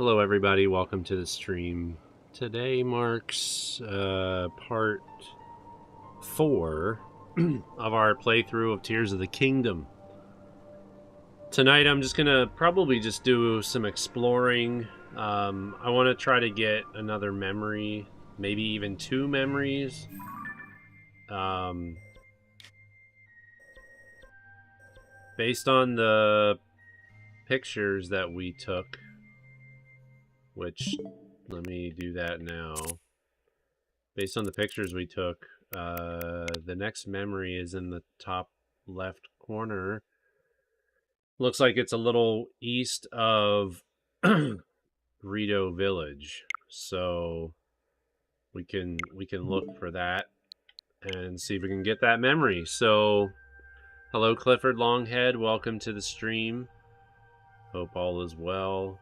Hello everybody, welcome to the stream. Today marks part 4 of our playthrough of Tears of the Kingdom. Tonight I'm just gonna probably just do some exploring. I want to try to get another memory, maybe even 2 memories. Based on the pictures that we took, which, let me do that now. Based on the pictures we took, the next memory is in the top left corner. Looks like it's a little east of Rito Village, so we can look for that and see if we can get that memory. So, hello Clifford Longhead, welcome to the stream. Hope all is well.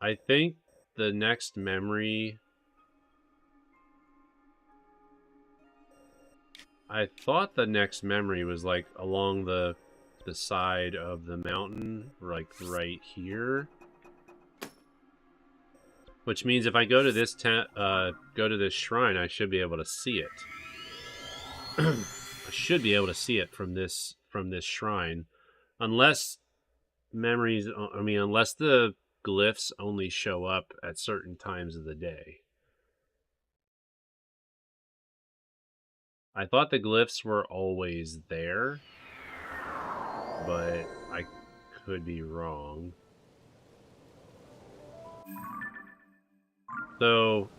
I think the next memory, I thought the next memory was like along the side of the mountain, like right here. Which means if I go to this shrine, I should be able to see it. I should be able to see it from this shrine, unless memories. I mean, unless the glyphs only show up at certain times of the day. I thought the glyphs were always there, but I could be wrong. So,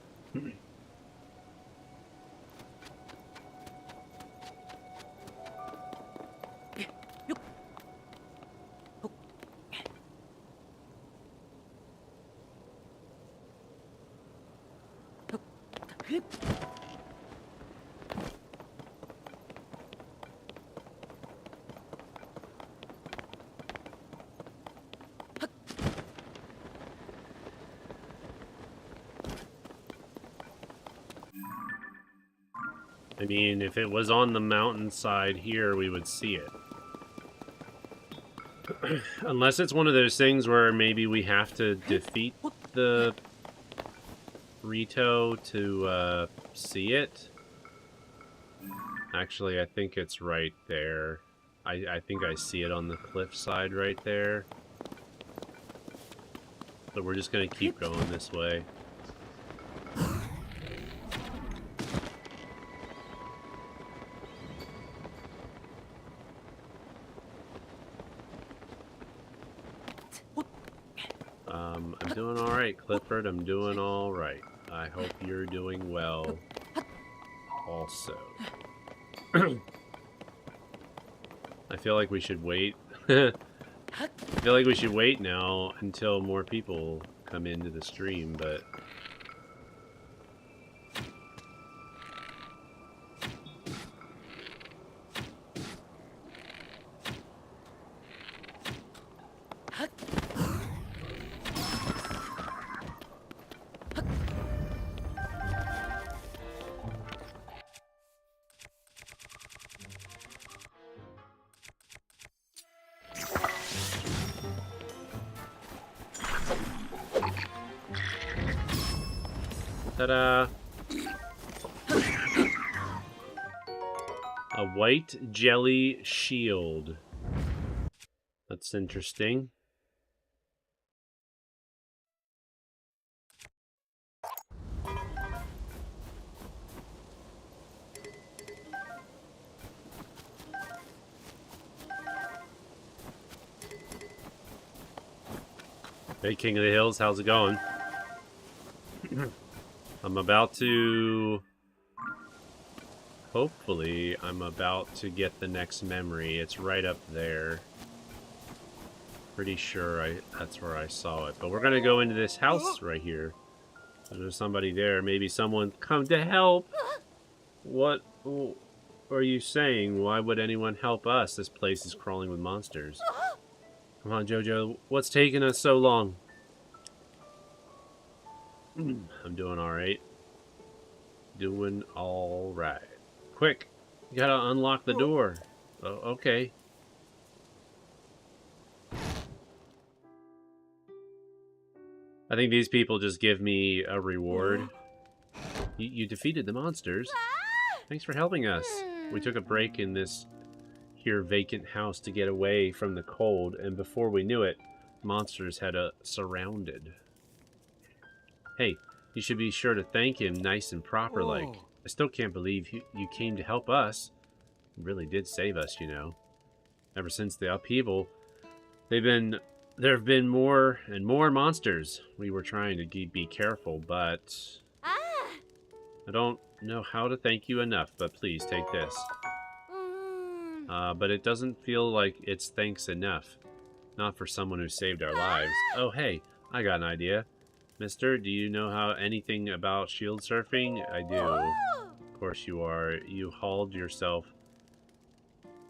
I mean, if it was on the mountainside here, we would see it. Unless it's one of those things where maybe we have to defeat the Rito to see it. Actually, I think it's right there. I think I see it on the cliffside right there. But we're just going to keep going this way. I'm doing alright, Clifford. I'm doing alright. I hope you're doing well also. I feel like we should wait. I feel like we should wait now until more people come into the stream, but... Ta-da! A white jelly shield. That's interesting. Hey, King of the Hills, how's it going? I'm about to... Hopefully, I'm about to get the next memory. It's right up there. Pretty sure that's where I saw it. But we're gonna go into this house right here. There's somebody there. Maybe someone come to help. What are you saying? Why would anyone help us? This place is crawling with monsters. Come on, Jojo. What's taking us so long? I'm doing alright. Doing alright. Quick! You gotta unlock the door. Oh, okay. I think these people just give me a reward. You defeated the monsters. Thanks for helping us. We took a break in this here vacant house to get away from the cold, and before we knew it, monsters had us surrounded. Hey, you should be sure to thank him nice and proper like. I still can't believe you came to help us. You really did save us, you know. Ever since the upheaval, there have been more and more monsters. We were trying to be careful, but I don't know how to thank you enough, but please take this. But it doesn't feel like it's thanks enough. Not for someone who saved our lives. Oh, hey, I got an idea. Mister, do you know how anything about shield surfing? I do. Of course you are. You hauled yourself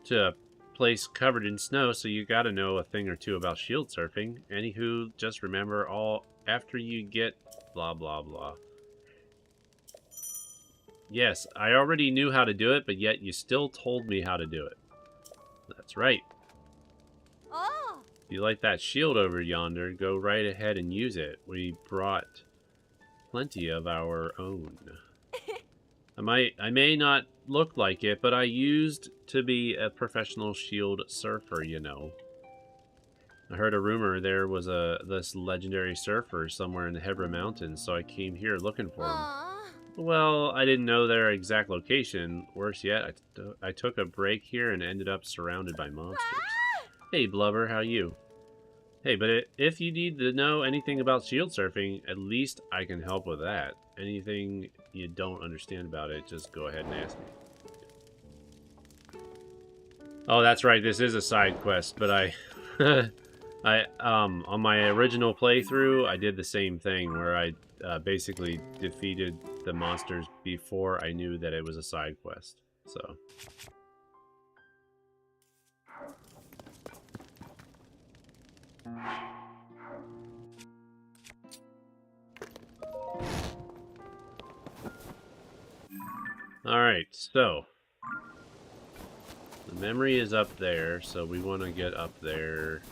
to a place covered in snow, so you gotta know a thing or two about shield surfing. Anywho, just remember all after you get blah blah blah. Yes, I already knew how to do it, but yet you still told me how to do it. That's right. If you like that shield over yonder, go right ahead and use it. We brought plenty of our own. I may not look like it, but I used to be a professional shield surfer, you know. I heard a rumor there was this legendary surfer somewhere in the Hebra Mountains, so I came here looking for him. Well, I didn't know their exact location. Worse yet, I took a break here and ended up surrounded by monsters. Hey, Blubber, how you? Hey, but if you need to know anything about shield surfing, at least I can help with that. Anything you don't understand about it, just go ahead and ask me. Oh, that's right, this is a side quest, but on my original playthrough, I did the same thing where I basically defeated the monsters before I knew that it was a side quest, so... Alright, so... the memory is up there, so we want to get up there.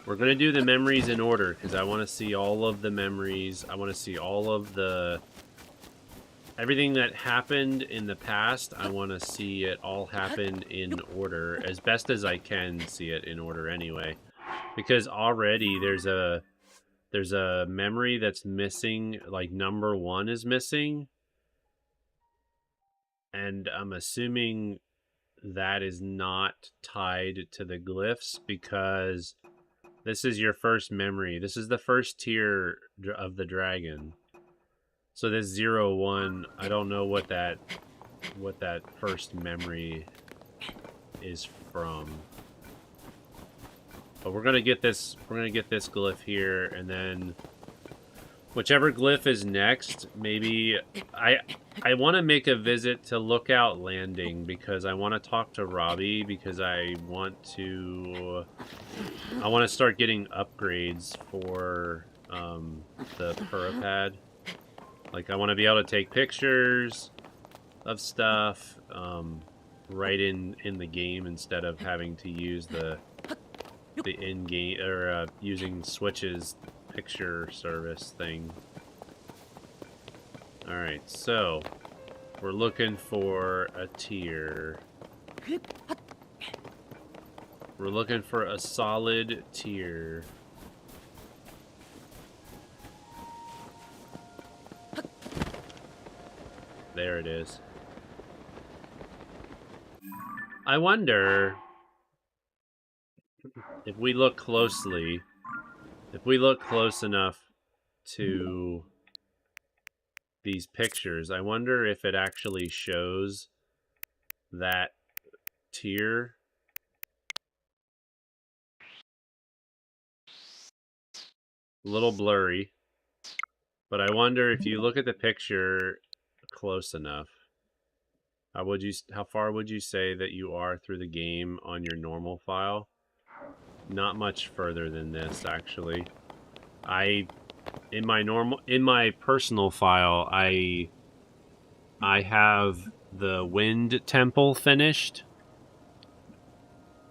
We're going to do the memories in order, because I want to see all of the memories. I want to see all of the... everything that happened in the past, I want to see it all happen in order, as best as I can see it in order anyway. Because already there's a memory that's missing, like number 1 is missing. And I'm assuming that is not tied to the glyphs, because this is your first memory. This is the first tier of the dragon. So this 0, 1, I don't know what that first memory is from. But we're gonna get this glyph here, and then whichever glyph is next, maybe I want to make a visit to Lookout Landing, because I want to talk to Robbie, because I want to start getting upgrades for the Purapad. Like, I want to be able to take pictures of stuff right in the game, instead of having to use the in-game, or using Switch's picture service thing. Alright, so we're looking for a tier. We're looking for a solid tier. There it is. I wonder if we look closely, if we look close enough to these pictures, I wonder if it actually shows that tier. A little blurry, but I wonder if you look at the picture close enough. How far would you say that you are through the game on your normal file? Not much further than this, actually. In my personal file, I have the wind temple finished.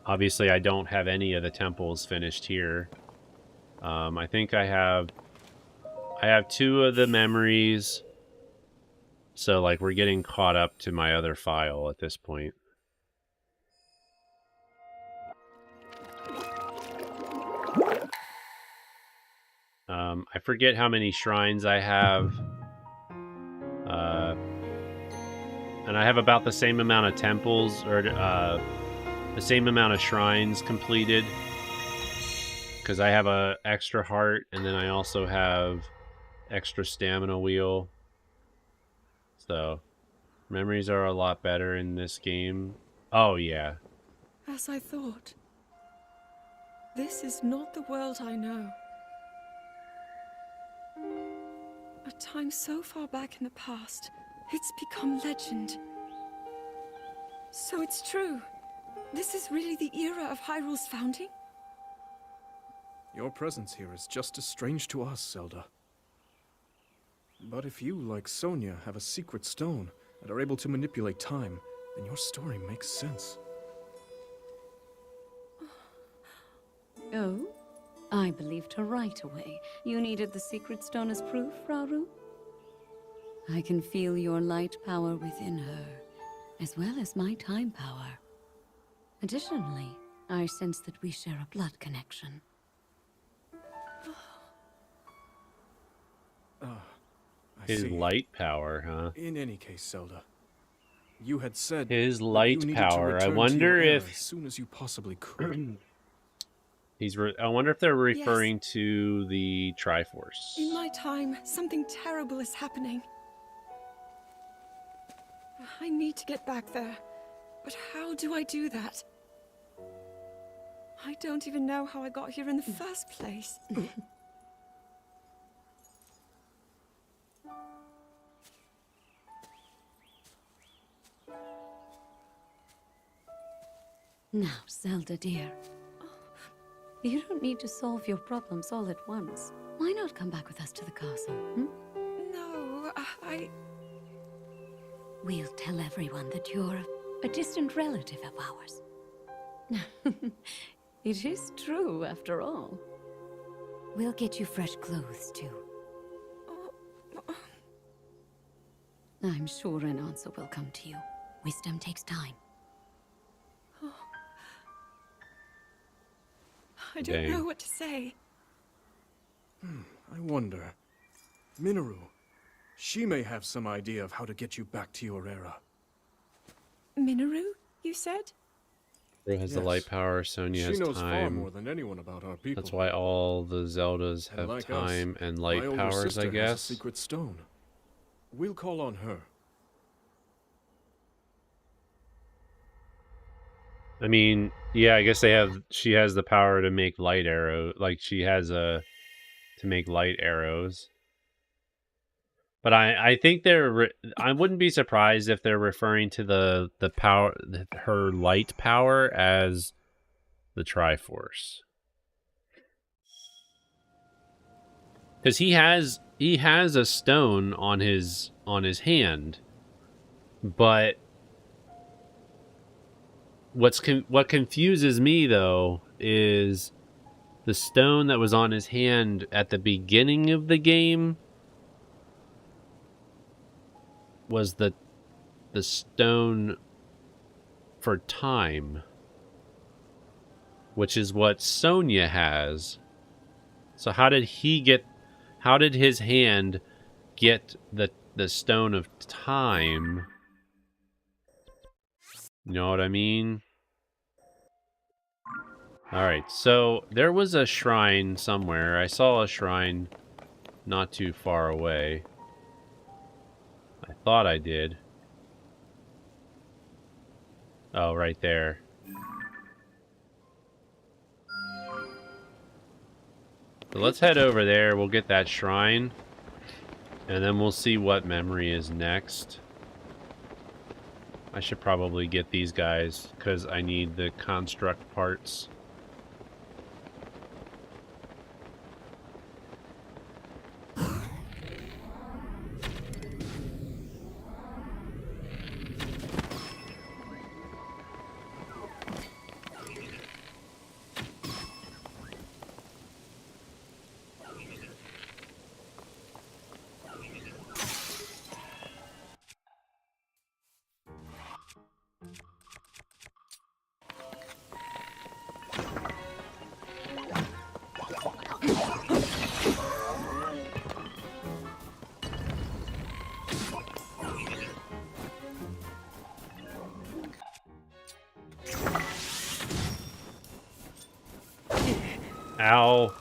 Obviously, I don't have any of the temples finished here. I think I have 2 of the memories. So, like, we're getting caught up to my other file at this point. I forget how many shrines I have. And I have about the same amount of temples, or the same amount of shrines completed. Because I have a extra heart, and then I also have extra stamina wheel. So, memories are a lot better in this game. Oh, yeah. As I thought. This is not the world I know. A time so far back in the past, it's become legend. So it's true. This is really the era of Hyrule's founding? Your presence here is just as strange to us, Zelda. But if you, like Sonia, have a secret stone and are able to manipulate time, then your story makes sense. Oh? I believed her right away. You needed the secret stone as proof, Rauru? I can feel your light power within her, as well as my time power. Additionally, I sense that we share a blood connection. His light power, huh? In any case, Zelda, you had said his light you power. I to wonder if as soon as you possibly could. I wonder if they're referring to the Triforce. In my time, something terrible is happening. I need to get back there. But how do I do that? I don't even know how I got here in the first place. Now, Zelda dear, you don't need to solve your problems all at once. Why not come back with us to the castle, No, We'll tell everyone that you're a distant relative of ours. It is true, after all. We'll get you fresh clothes, too. I'm sure an answer will come to you. Wisdom takes time. I don't know what to say. I wonder. Minoru, she may have some idea of how to get you back to your era. Minoru, you said? Minoru has the light power, Sonia has time. She knows far more than anyone about our people. That's why all the Zeldas have like time us, and light powers, I guess. Has a secret stone. We'll call on her. I mean, yeah, I guess she has the power to make light arrow, like she has to make light arrows. But I think I wouldn't be surprised if they're referring to the power, her light power, as the Triforce. Because he has a stone on his hand, but what confuses me though is the stone that was on his hand at the beginning of the game was the stone for time, which is what Sonia has. So how did his hand get the stone of time? You know what I mean? Alright, so there was a shrine somewhere. I saw a shrine not too far away. I thought I did. Oh, right there. So let's head over there. We'll get that shrine. And then we'll see what memory is next. I should probably get these guys because I need the construct parts. Ow.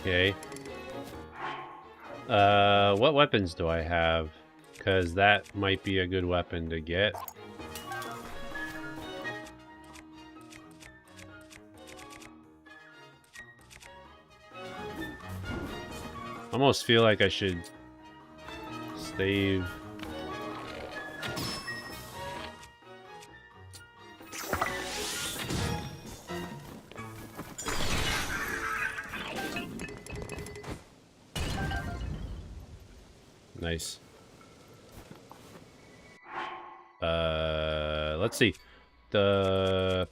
Okay. What weapons do I have? Because that might be a good weapon to get. Almost feel like I should save. Nice. Let's see. Says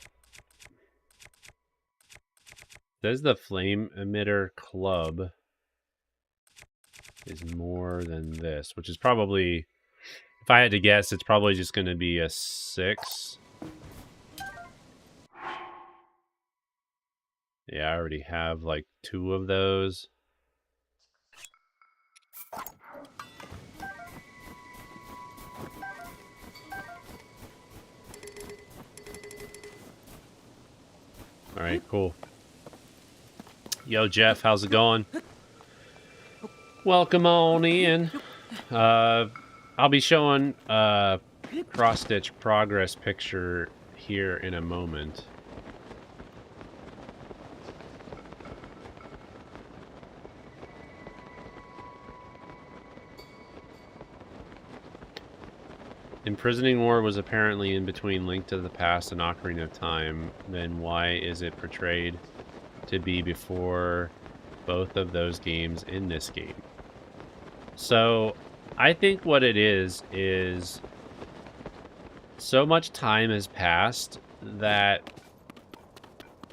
the flame emitter club is more than this, which is probably, if I had to guess, it's probably just going to be a 6. Yeah, I already have like 2 of those. All right, cool. Yo, Jeff, how's it going? Welcome on in. I'll be showing a cross-stitch progress picture here in a moment. Imprisoning War was apparently in between Link to the Past and Ocarina of Time. Then why is it portrayed to be before both of those games in this game? So, I think what it is so much time has passed that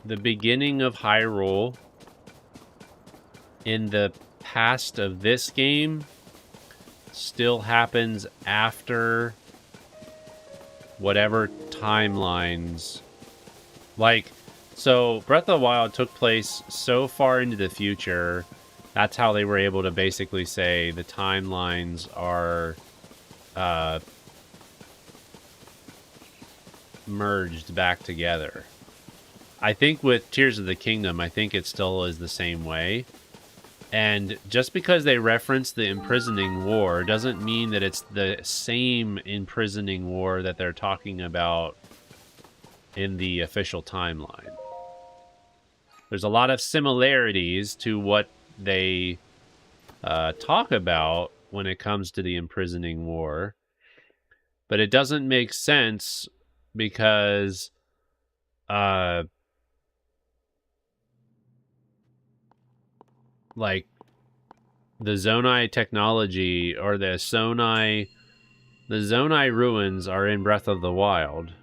the beginning of Hyrule in the past of this game still happens after whatever timelines. Like, so Breath of the Wild took place so far into the future, that's how they were able to basically say the timelines are merged back together. I think with Tears of the Kingdom, I think it still is the same way. And just because they reference the imprisoning war doesn't mean that it's the same imprisoning war that they're talking about in the official timeline. There's a lot of similarities to what they talk about when it comes to the imprisoning war. But it doesn't make sense because like the Zonai technology or the Zonai ruins are in Breath of the Wild.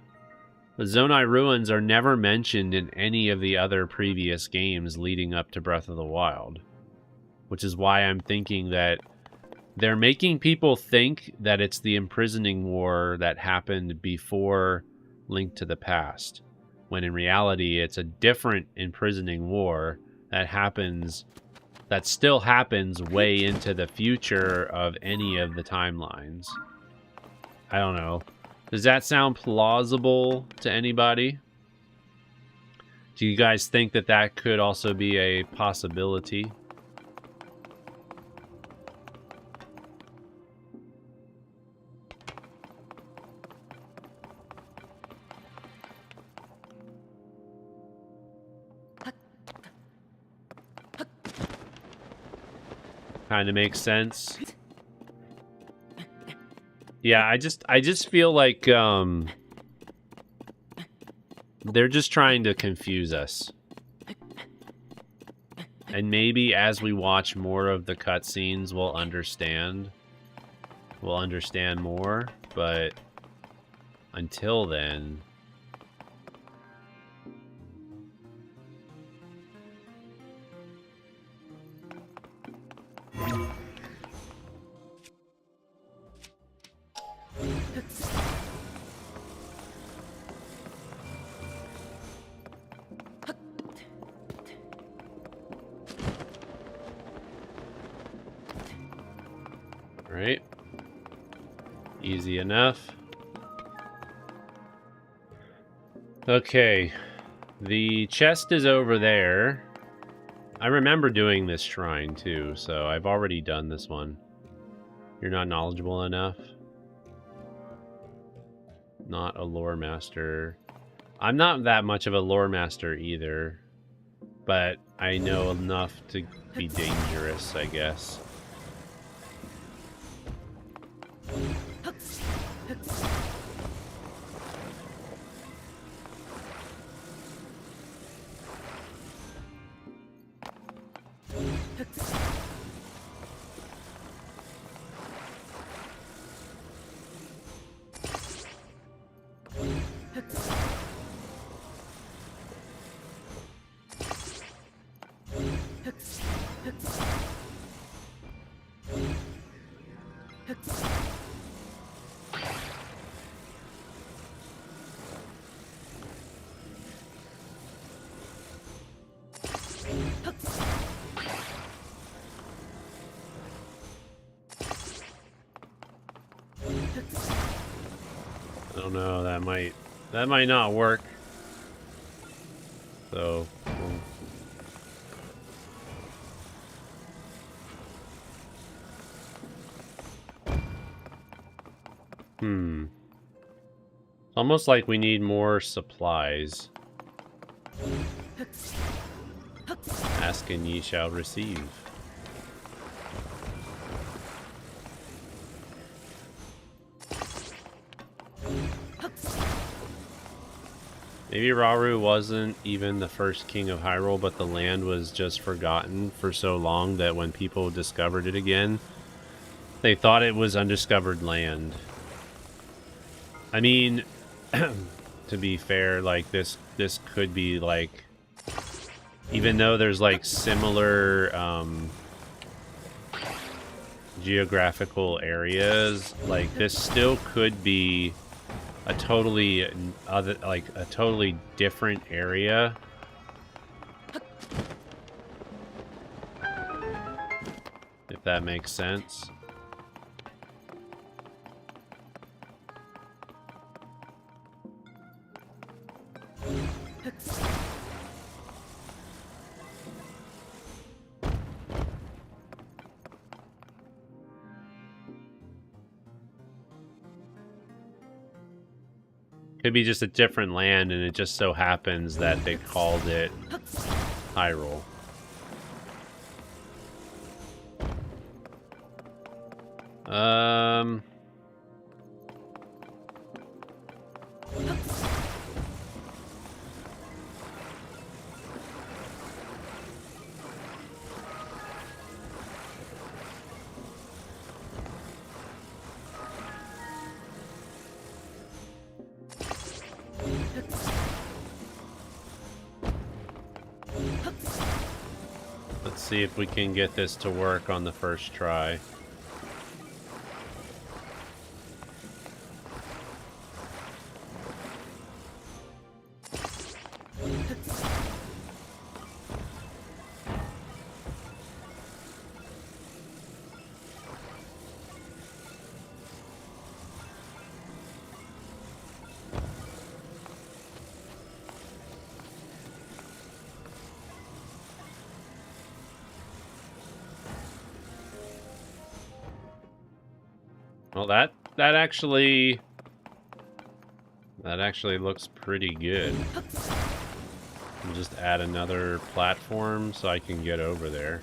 The Zonai ruins are never mentioned in any of the other previous games leading up to Breath of the Wild, which is why I'm thinking that they're making people think that it's the imprisoning war that happened before Link to the Past, when in reality it's a different imprisoning war that still happens way into the future of any of the timelines. I don't know. Does that sound plausible to anybody? Do you guys think that that could also be a possibility? Kind of makes sense. Yeah, I just feel like they're just trying to confuse us. And maybe as we watch more of the cutscenes, we'll understand. We'll understand more, but until then, Alright. Easy enough. Okay. The chest is over there. I remember doing this shrine too, so I've already done this one. You're not knowledgeable enough. Not a lore master. I'm not that much of a lore master either, but I know enough to be dangerous, I guess. I don't know, that might not work. So almost like we need more supplies. Ask and ye shall receive. Maybe Rauru wasn't even the first king of Hyrule, but the land was just forgotten for so long that when people discovered it again, they thought it was undiscovered land. I mean, to be fair, like this could be like, even though there's like similar geographical areas, like this still could be a totally different area. If that makes sense. Could be just a different land, and it just so happens that they called it Hyrule. Let's see if we can get this to work on the first try. Well, that actually looks pretty good. I'll just add another platform so I can get over there.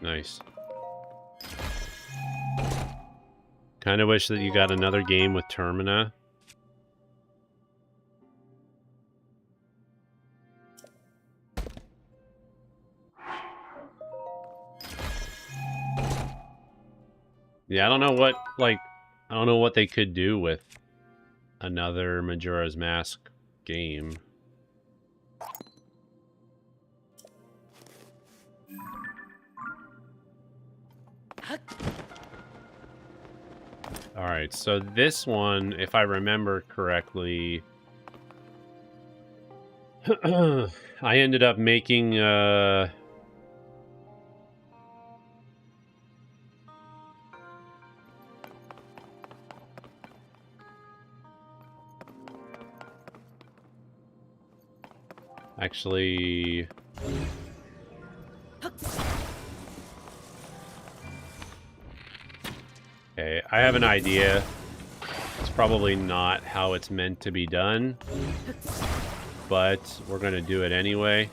Nice. Kind of wish that you got another game with Termina. Yeah, I don't know what they could do with another Majora's Mask game. Alright, so this one, if I remember correctly, I ended up making, actually... Okay, I have an idea. It's probably not how it's meant to be done, but we're gonna do it anyway.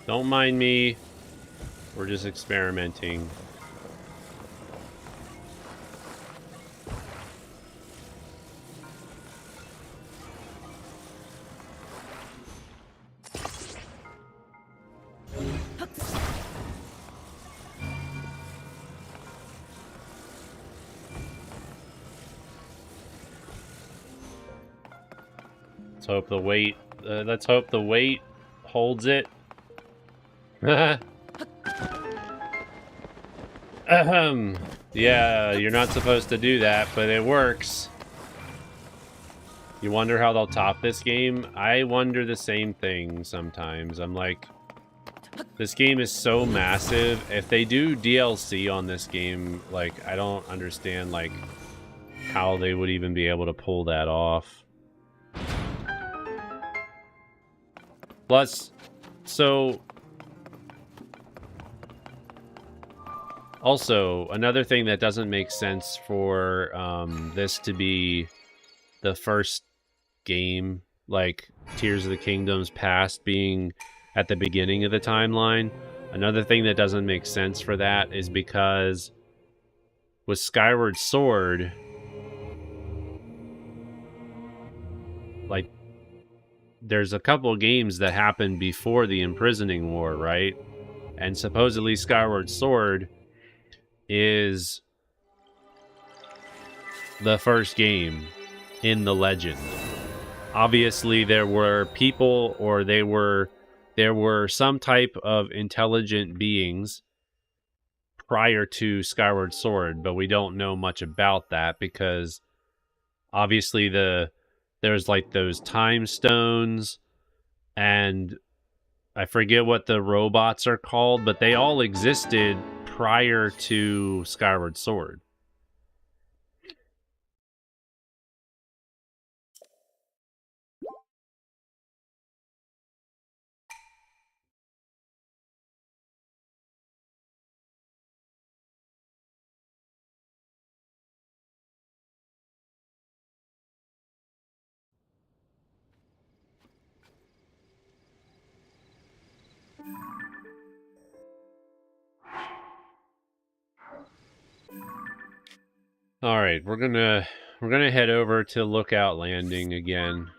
Don't mind me. We're just experimenting. Let's hope the weight. Let's hope the weight holds it. Ahem. Yeah, you're not supposed to do that, but it works. You wonder how they'll top this game? I wonder the same thing sometimes. I'm like, this game is so massive. If they do DLC on this game, like, I don't understand, like, how they would even be able to pull that off. Plus, so... Also, another thing that doesn't make sense for this to be the first game, like Tears of the Kingdom's past being at the beginning of the timeline. Another thing that doesn't make sense for that is because with Skyward Sword, like, there's a couple of games that happened before the Imprisoning War, right? And supposedly Skyward Sword is the first game in the legend. Obviously, there were people, or there were some type of intelligent beings prior to Skyward Sword, but we don't know much about that because obviously there's like those time stones, and I forget what the robots are called, but they all existed prior to Skyward Sword. All right, we're gonna head over to Lookout Landing again.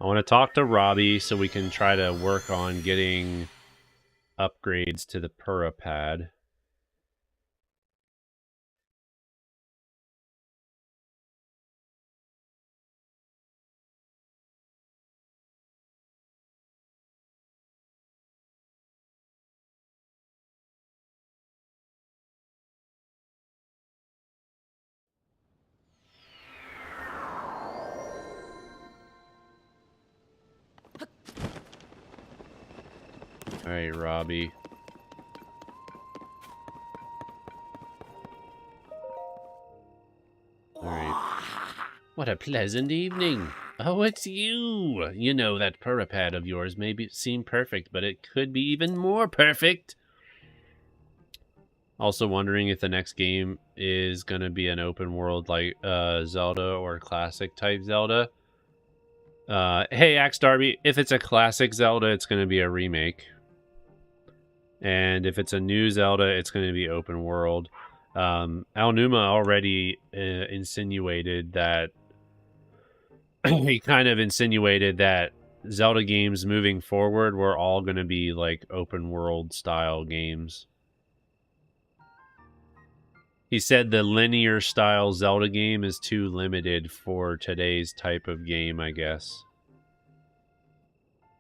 I want to talk to Robbie so we can try to work on getting upgrades to the Purapad. All right, Robbie. What a pleasant evening. Oh, it's you. You know, that purapad of yours may seem perfect, but it could be even more perfect. Also wondering if the next game is going to be an open world like Zelda or classic type Zelda. Hey, Axe Darby, if it's a classic Zelda, it's going to be a remake. And if it's a new Zelda, it's going to be open world. Alnuma already insinuated that he kind of insinuated that Zelda games moving forward were all going to be like open world style games. He said the linear style Zelda game is too limited for today's type of game, I guess.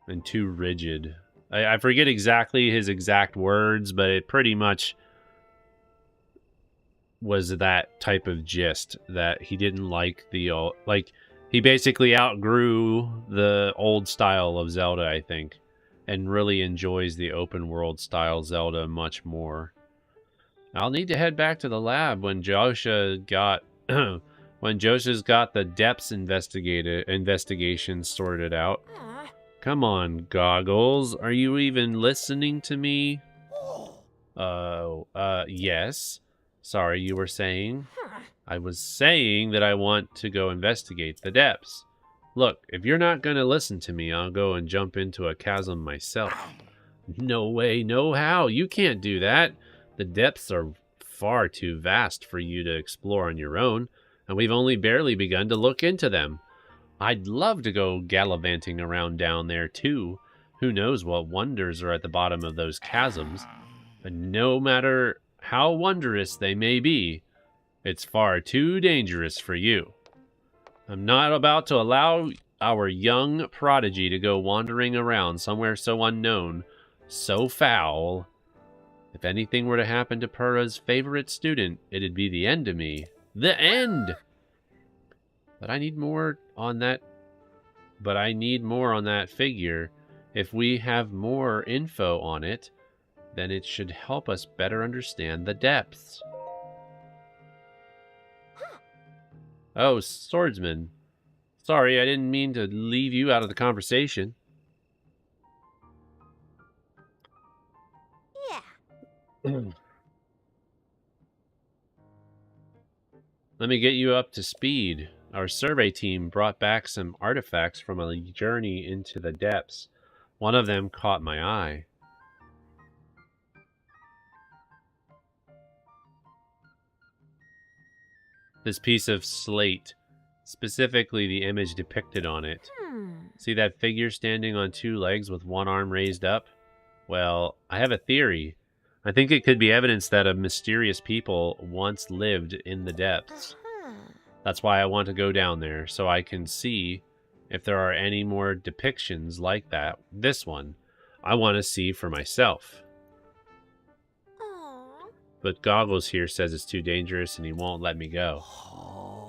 And too rigid. I forget exactly his exact words, but it pretty much was that type of gist that he didn't like the old, like he basically outgrew the old style of Zelda, I think, and really enjoys the open world style Zelda much more. I'll need to head back to the lab when Josha got when Josha's got the depths investigation sorted out. Come on, Goggles, are you even listening to me? Yes. Sorry, you were saying? I was saying that I want to go investigate the depths. Look, if you're not going to listen to me, I'll go and jump into a chasm myself. No way, no how. You can't do that. The depths are far too vast for you to explore on your own, and we've only barely begun to look into them. I'd love to go gallivanting around down there, too. Who knows what wonders are at the bottom of those chasms. But no matter how wondrous they may be, it's far too dangerous for you. I'm not about to allow our young prodigy to go wandering around somewhere so unknown, so foul. If anything were to happen to Purra's favorite student, it'd be the end of me. The end! But I need more on that. But I need more on that figure. If we have more info on it, then it should help us better understand the depths. Oh, swordsman. Sorry, I didn't mean to leave you out of the conversation. Yeah. Let me get you up to speed. Our survey team brought back some artifacts from a journey into the depths. One of them caught my eye. This piece of slate, specifically the image depicted on it. See that figure standing on two legs with one arm raised up? Well, I have a theory. I think it could be evidence that a mysterious people once lived in the depths. That's why I want to go down there, so I can see if there are any more depictions like that. This one, I want to see for myself. But Goggles here says it's too dangerous and he won't let me go.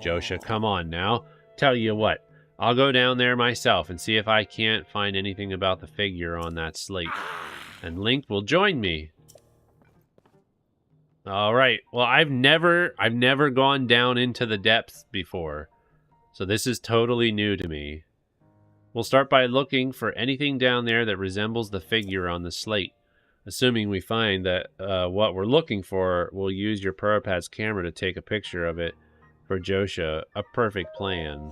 Josha, come on now. Tell you what, I'll go down there myself and see if I can't find anything about the figure on that slate. And Link will join me. All right. Well, I've never gone down into the depths before. So this is totally new to me. We'll start by looking for anything down there that resembles the figure on the slate. Assuming we find that what we're looking for, we'll use your Purapad's camera to take a picture of it for Josha. A perfect plan.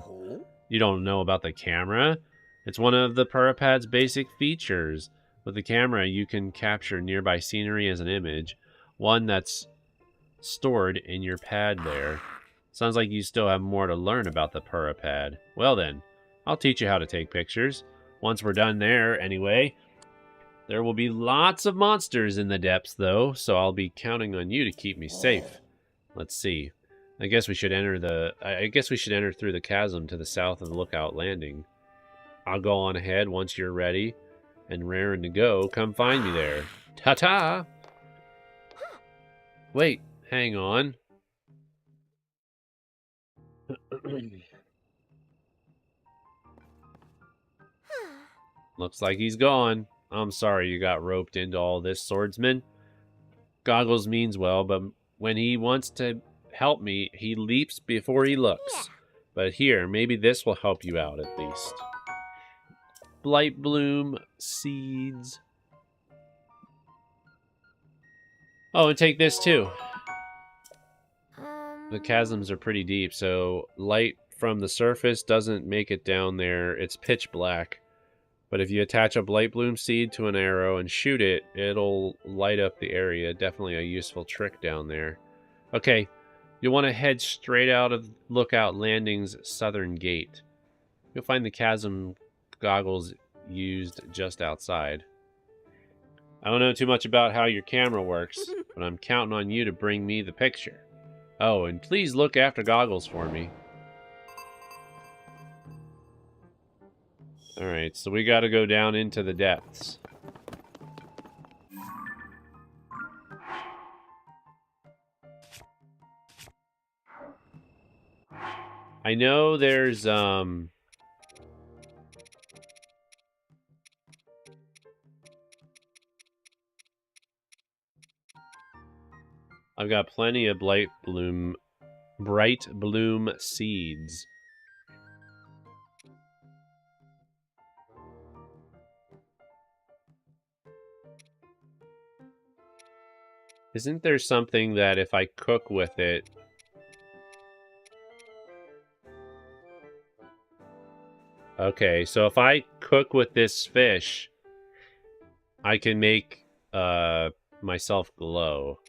You don't know about the camera? It's one of the Purapad's basic features. With the camera, you can capture nearby scenery as an image. One that's stored in your pad there. Sounds like you still have more to learn about the Purapad. Well then, I'll teach you how to take pictures. Once we're done there, anyway. There will be lots of monsters in the depths, though, so I'll be counting on you to keep me safe. Let's see. I guess we should enter through the chasm to the south of the Lookout Landing. I'll go on ahead once you're ready and raring to go. Come find me there. Ta-ta! Wait, hang on. Looks like he's gone. I'm sorry you got roped into all this, swordsman. Goggles means well, but when he wants to help me, he leaps before he looks. But here, maybe this will help you out at least. Blight bloom seeds. Oh, and take this too. The chasms are pretty deep, so light from the surface doesn't make it down there. It's pitch black. But if you attach a blight bloom seed to an arrow and shoot it, it'll light up the area. Definitely a useful trick down there. Okay, you'll want to head straight out of Lookout Landing's southern gate. You'll find the chasm goggles used just outside. I don't know too much about how your camera works, but I'm counting on you to bring me the picture. Oh, and please look after goggles for me. Alright, so we gotta go down into the depths. I know there's, I've got plenty of bright bloom seeds. Isn't there something that if I cook with it... Okay, so if I cook with this fish, I can make myself glow.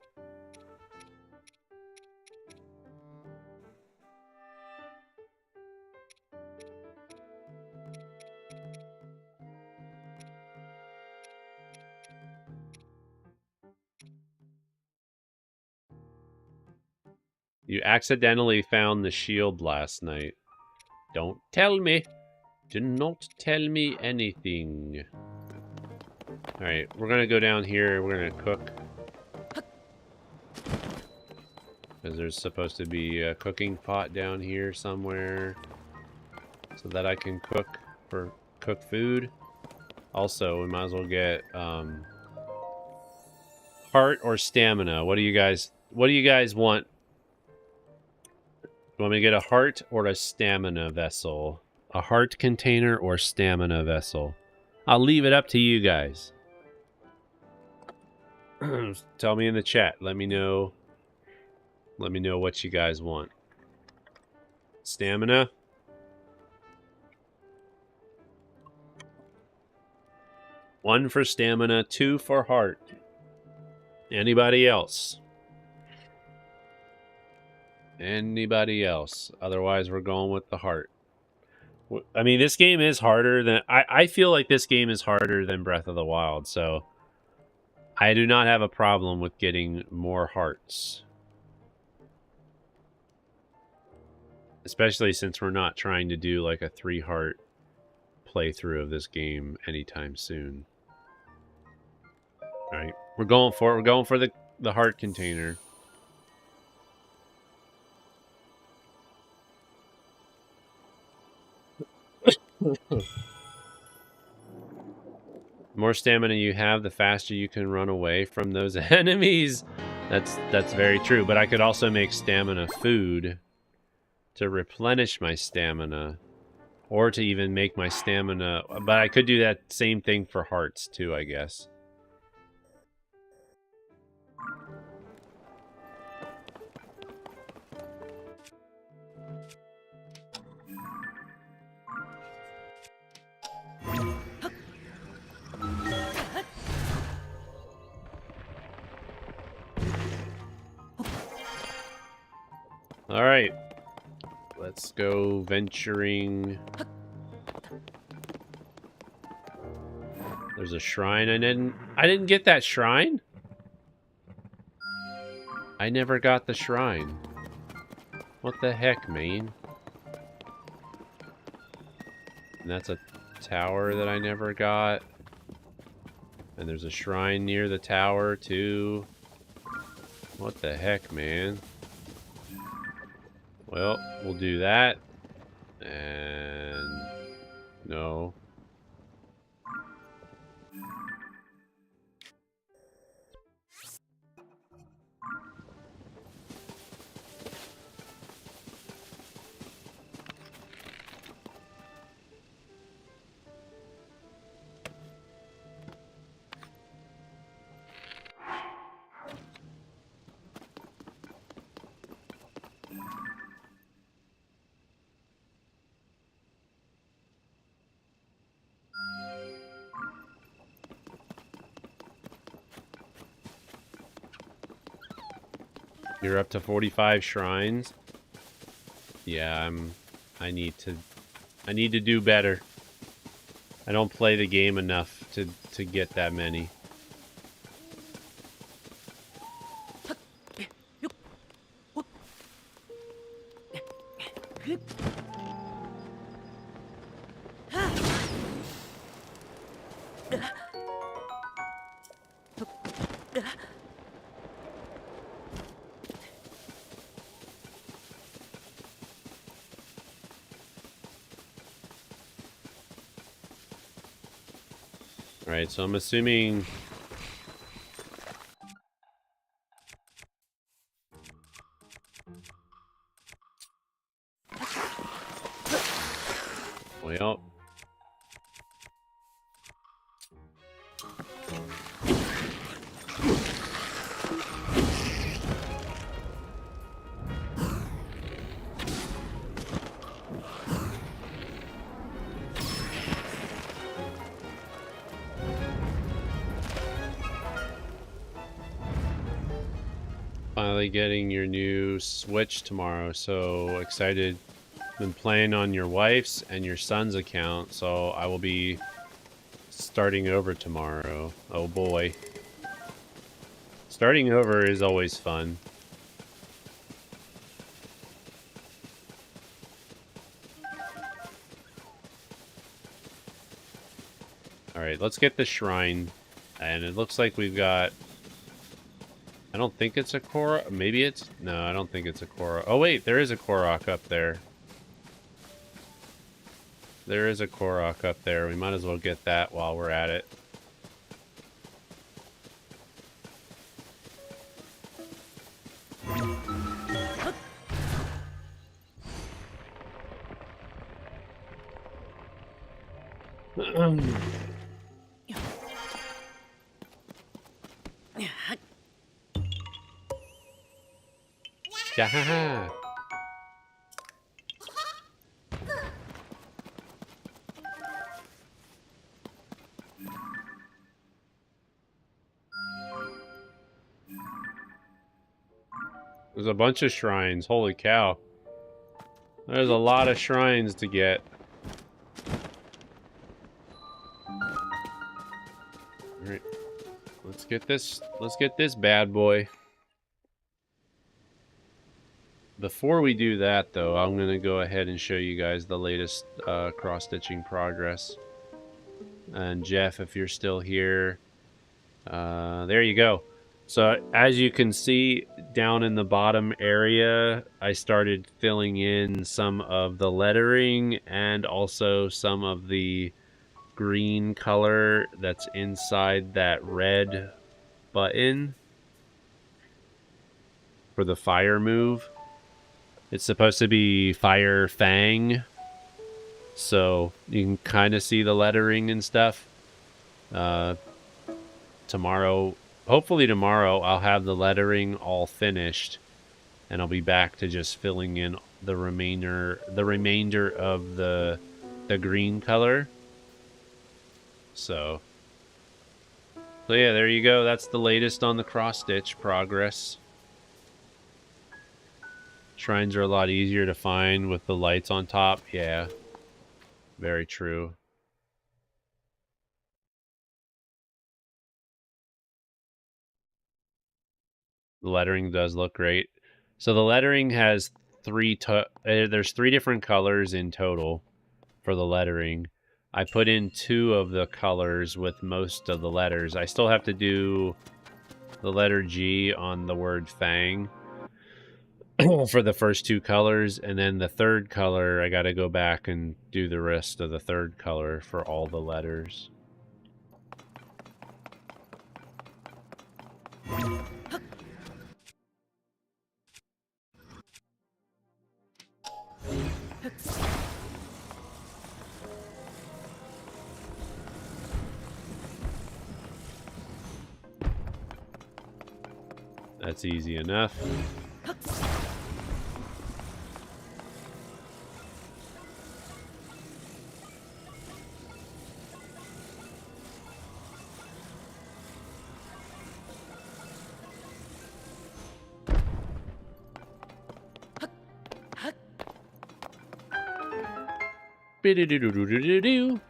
You accidentally found the shield last night. Don't tell me. Do not tell me anything. Alright, we're gonna go down here. We're gonna cook. Because there's supposed to be a cooking pot down here somewhere. So that I can cook food. Also, we might as well get heart or stamina. What do you guys want? You want me to get a heart or a stamina vessel? A heart container or stamina vessel? I'll leave it up to you guys. Tell me in the chat. Let me know what you guys want. Stamina? One for stamina, 2 for heart. Anybody else? Anybody else? Otherwise, we're going with the heart. I mean, this game is harder than... I feel like this game is harder than Breath of the Wild, so... I do not have a problem with getting more hearts. Especially since we're not trying to do like a 3-heart playthrough of this game anytime soon. Alright, we're going for it. We're going for the heart container. The more stamina you have, the faster you can run away from those enemies. That's very true. But I could also make stamina food to replenish my stamina. Or to even make my stamina... But I could do that same thing for hearts too, I guess. Alright. Let's go venturing. There's a shrine. I didn't get that shrine? I never got the shrine. What the heck, man? And that's a tower that I never got. And there's a shrine near the tower, too. What the heck, man? Well, we'll do that. And... no. You're up to 45 shrines. Yeah, I need to do better. I don't play the game enough to get that many. Alright, so I'm assuming... Well... Finally getting your new Switch tomorrow, so excited. Been playing on your wife's and your son's account, so I will be starting over tomorrow. Oh boy. Starting over is always fun. Alright, let's get the shrine. And it looks like we've got... I don't think it's a Korok. Maybe it's... No, I don't think it's a Korok. Oh wait, there is a Korok up there. There is a Korok up there. We might as well get that while we're at it. Yeah. There's a bunch of shrines. Holy cow. There's a lot of shrines to get. Alright. Let's get this bad boy. Before we do that, though, I'm going to go ahead and show you guys the latest cross-stitching progress. And Jeff, if you're still here, there you go. So as you can see down in the bottom area, I started filling in some of the lettering and also some of the green color that's inside that red button for the fire move. It's supposed to be Fire Fang, so you can kind of see the lettering and stuff. Tomorrow, hopefully tomorrow, I'll have the lettering all finished, and I'll be back to just filling in the remainder of the green color. So yeah, there you go. That's the latest on the cross-stitch progress. Shrines are a lot easier to find with the lights on top. Yeah, very true. The lettering does look great. So the lettering has there's 3 different colors in total for the lettering. I put in 2 of the colors with most of the letters. I still have to do the letter G on the word Fang for the first 2 colors, and then the third color I got to go back and do the rest of the third color for all the letters. That's easy enough. Bidididididididoo.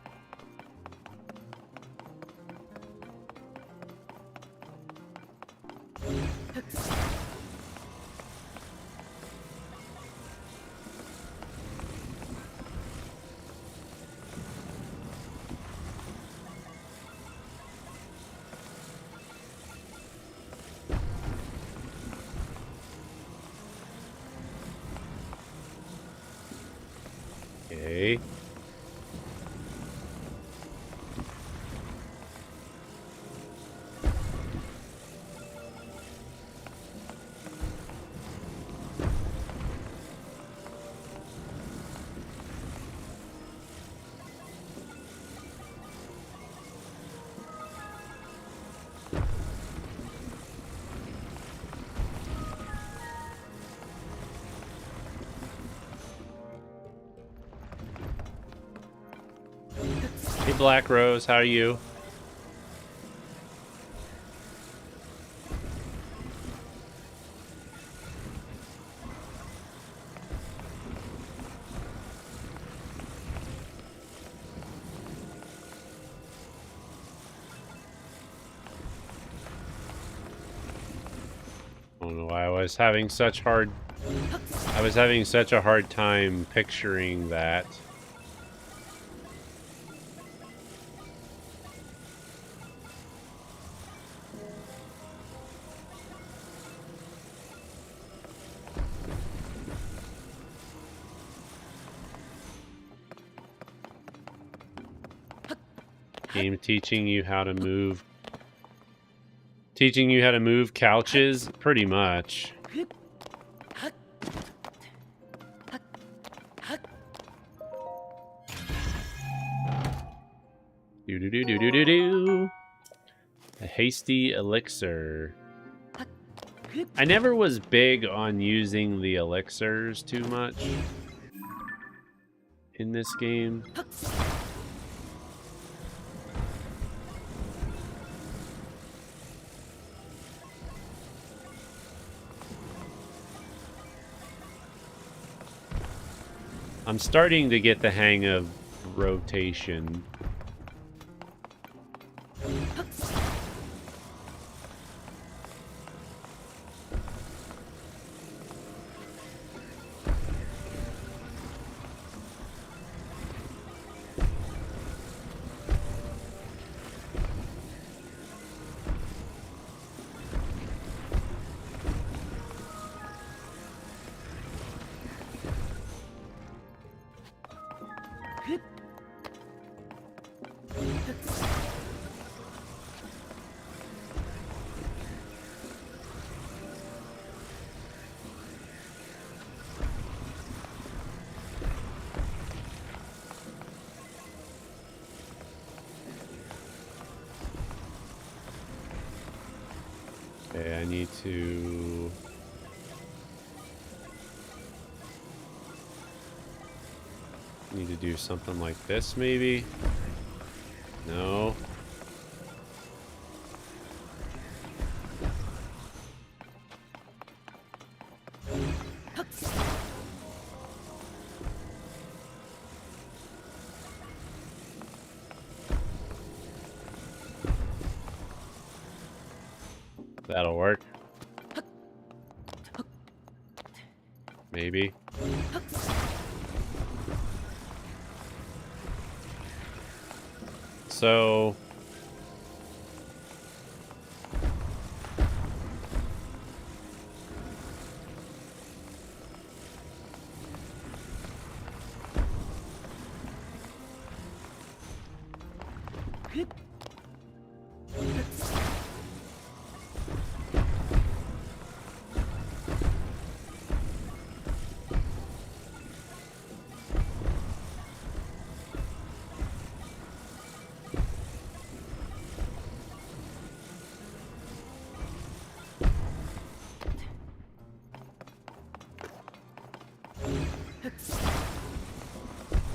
Okay. Hey, Black Rose, how are you? I don't know why I was having such a hard time picturing that. Game teaching you how to move couches, pretty much. Do do do do do do do. A hasty elixir. I never was big on using the elixirs too much in this game. I'm starting to get the hang of rotation. Okay, I need to... do something like this, maybe? No. That'll work. Maybe. So...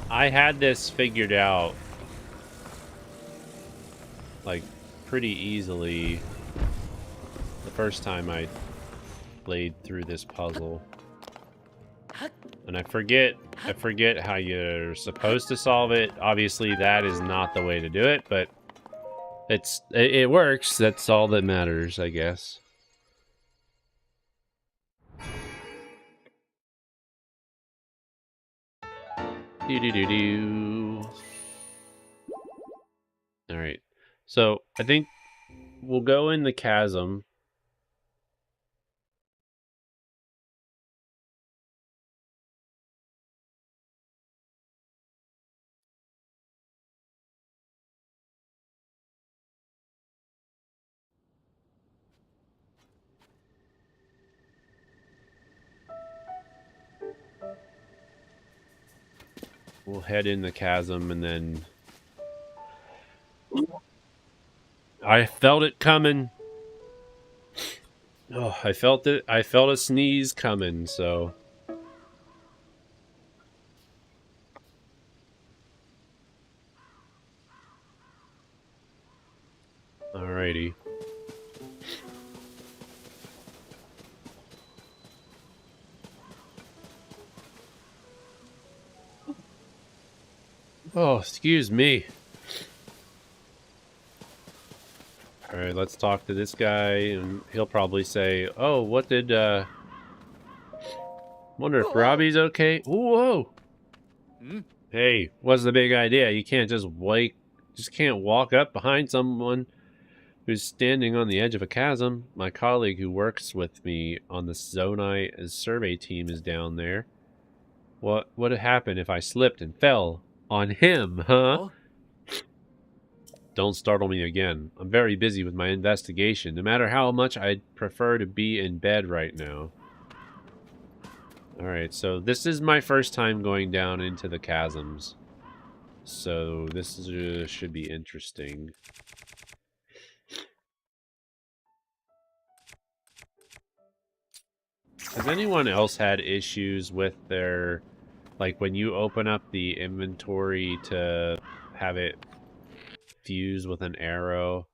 I had this figured out, like, pretty easily the first time I played through this puzzle. And I forget how you're supposed to solve it. Obviously, that is not the way to do it, but it works. That's all that matters, I guess. Do. All right. So I think we'll go in the chasm. We'll head in the chasm and then... I felt it coming. Oh, I felt it. I felt a sneeze coming, so... Alrighty. Oh, excuse me. Alright, let's talk to this guy, and he'll probably say, oh, what did, wonder if Robbie's okay? Whoa! Hey, what's the big idea? You can't just can't walk up behind someone who's standing on the edge of a chasm. My colleague who works with me on the Zonai survey team is down there. What would happen if I slipped and fell on him, huh? Don't startle me again. I'm very busy with my investigation, no matter how much I'd prefer to be in bed right now. Alright, so this is my first time going down into the chasms. So this should be interesting. Has anyone else had issues with their... Like, when you open up the inventory to have it fuse with an arrow,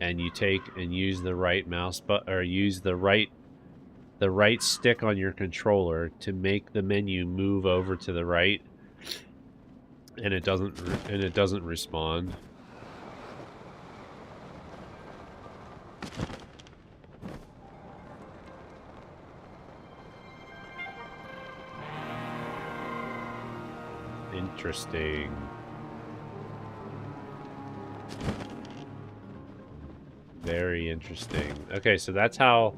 and you take and use the right mouse button, or use the right stick on your controller to make the menu move over to the right, and it doesn't respond. Interesting. Very interesting. Okay, so that's how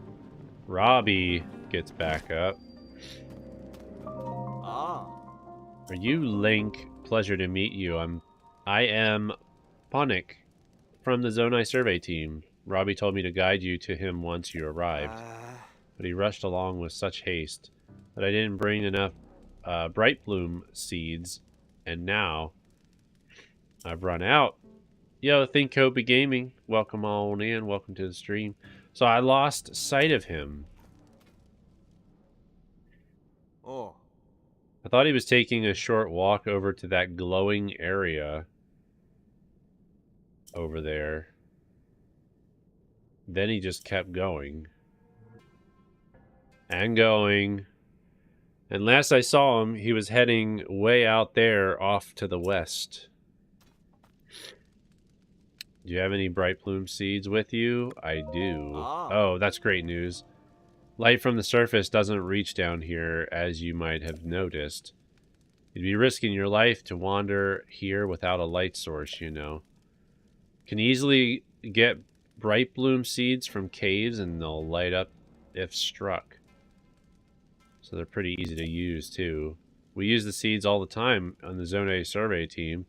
Robbie gets back up. Are you Link? Pleasure to meet you. I am Ponic from the Zonai survey team. Robbie told me to guide you to him once you arrived, but he rushed along with such haste that I didn't bring enough bright bloom seeds, and now I've run out. Yo, Think Kobe Gaming, welcome on in, welcome to the stream. So I lost sight of him. Oh. I thought he was taking a short walk over to that glowing area over there. Then he just kept going. And going. And last I saw him, he was heading way out there off to the west. Do you have any bright plume seeds with you? I do. Oh, that's great news. Light from the surface doesn't reach down here, as you might have noticed. You'd be risking your life to wander here without a light source, you know. Can easily get bright bloom seeds from caves, and they'll light up if struck. So they're pretty easy to use, too. We use the seeds all the time on the Zone A survey team.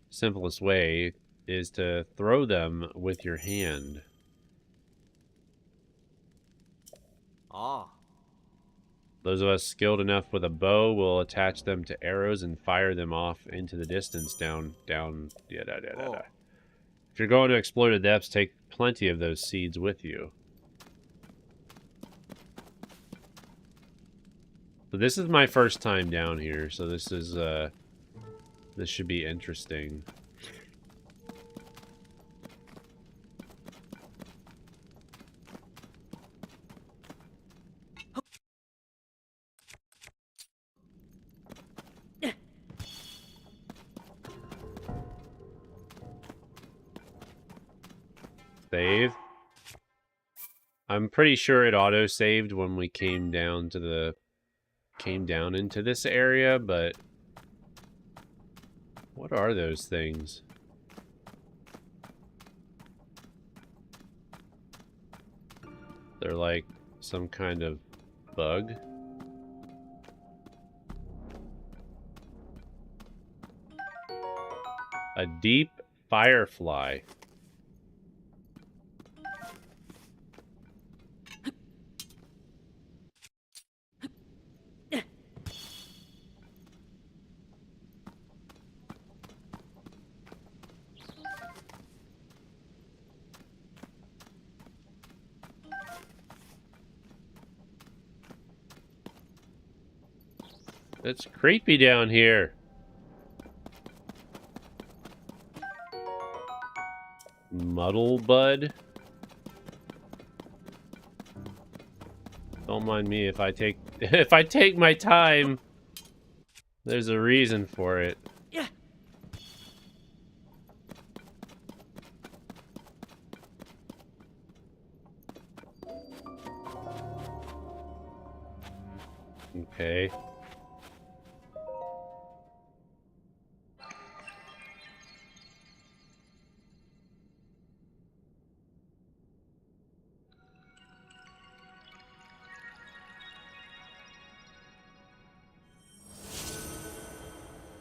Simplest way is to throw them with your hand. Those of us skilled enough with a bow will attach them to arrows and fire them off into the distance down. If you're going to explore the depths, take plenty of those seeds with you. So this is my first time down here, so this should be interesting. Save. I'm pretty sure it auto-saved when we came down into this area, but what are those things? They're like some kind of bug. A deep firefly. It's creepy down here. Muddle bud. Don't mind me if I take if I take my time. There's a reason for it. Yeah. Okay.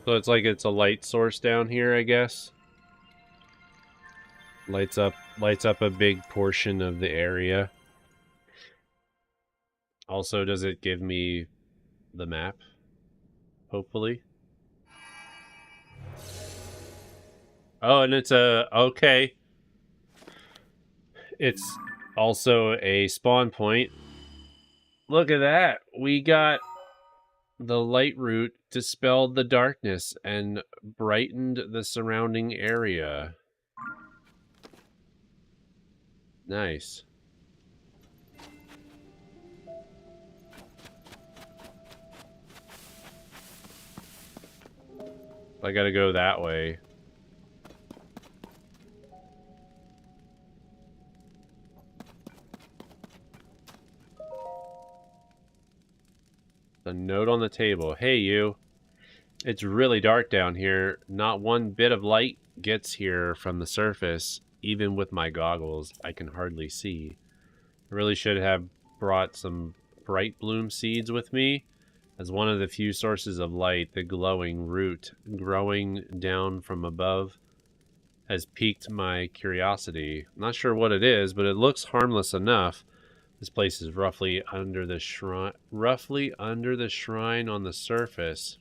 So it's like it's a light source down here, I guess. Lights up a big portion of the area. Also, does it give me the map? Hopefully. Oh, and it's okay. It's also a spawn point. Look at that. We got the light root dispelled the darkness and brightened the surrounding area. Nice. I gotta go that way. The note on the table. Hey, you. It's really dark down here. Not one bit of light gets here from the surface. Even with my goggles, I can hardly see. I really should have brought some bright bloom seeds with me. As one of the few sources of light, the glowing root growing down from above has piqued my curiosity. I'm not sure what it is, but it looks harmless enough. This place is roughly under the shrine on the surface.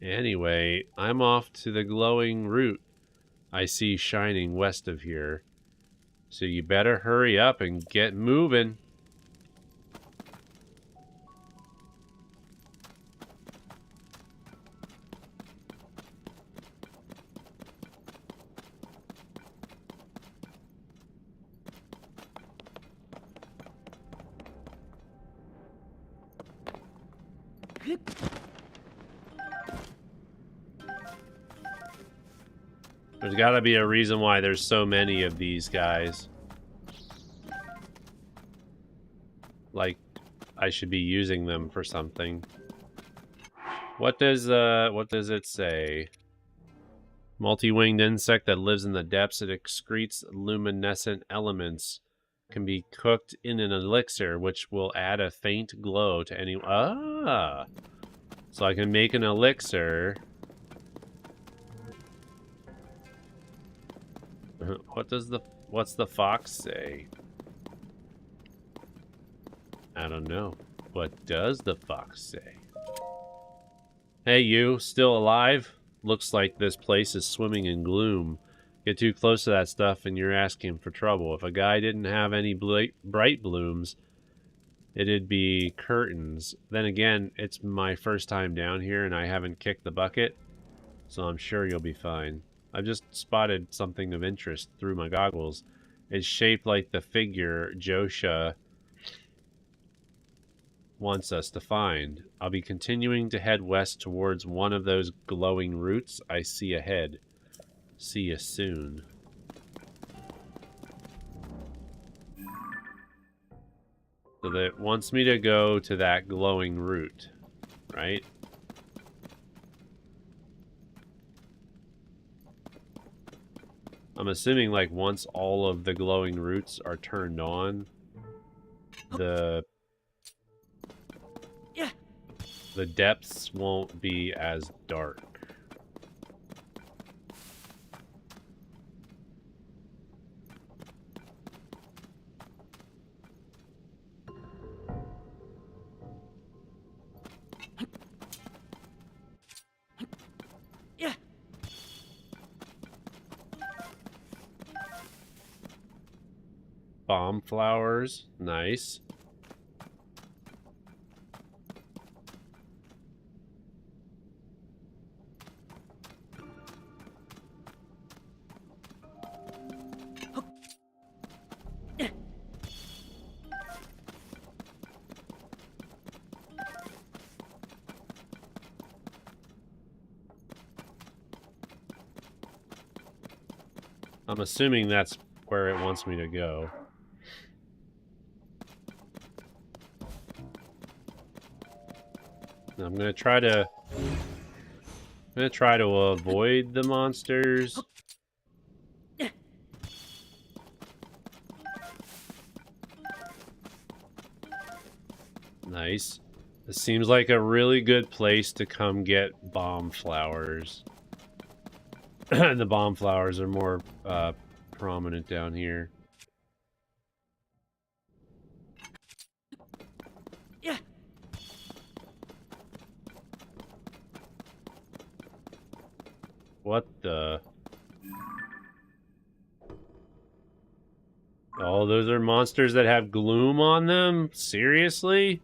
Anyway, I'm off to the glowing root I see shining west of here. So you better hurry up and get moving. There's gotta be a reason why there's so many of these guys. Like, I should be using them for something. What does it say? Multi-winged insect that lives in the depths. It excretes luminescent elements. Can be cooked in an elixir, which will add a faint glow to any... Ah! So I can make an elixir. What's the fox say? I don't know. What does the fox say? Hey, you, still alive? Looks like this place is swimming in gloom. Get too close to that stuff and you're asking for trouble. If a guy didn't have any bright blooms, it'd be curtains. Then again, it's my first time down here and I haven't kicked the bucket, so I'm sure you'll be fine. I've just spotted something of interest through my goggles. It's shaped like the figure Josha wants us to find. I'll be continuing to head west towards one of those glowing roots I see ahead. See you soon. So that it wants me to go to that glowing root, right? I'm assuming, like, once all of the glowing roots are turned on, the depths won't be as dark. Bomb flowers, nice. I'm assuming that's where it wants me to go. I'm gonna try to avoid the monsters. Nice. This seems like a really good place to come get bomb flowers. The bomb flowers are more prominent down here. What the? Oh, those are monsters that have gloom on them? Seriously?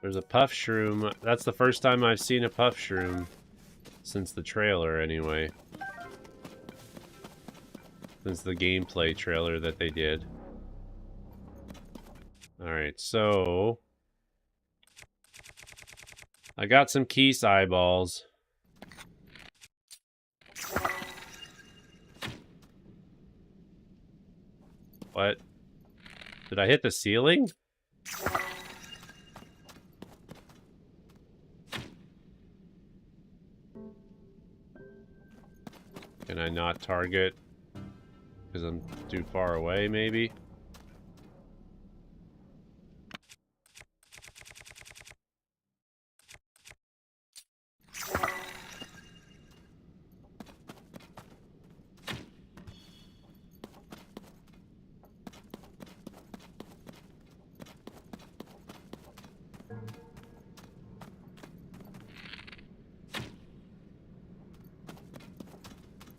There's a puff shroom. That's the first time I've seen a puff shroom since the trailer, anyway. Since the gameplay trailer that they did. Alright, so... I got some Keese eyeballs. What? Did I hit the ceiling? Can I not target? Because I'm too far away, maybe?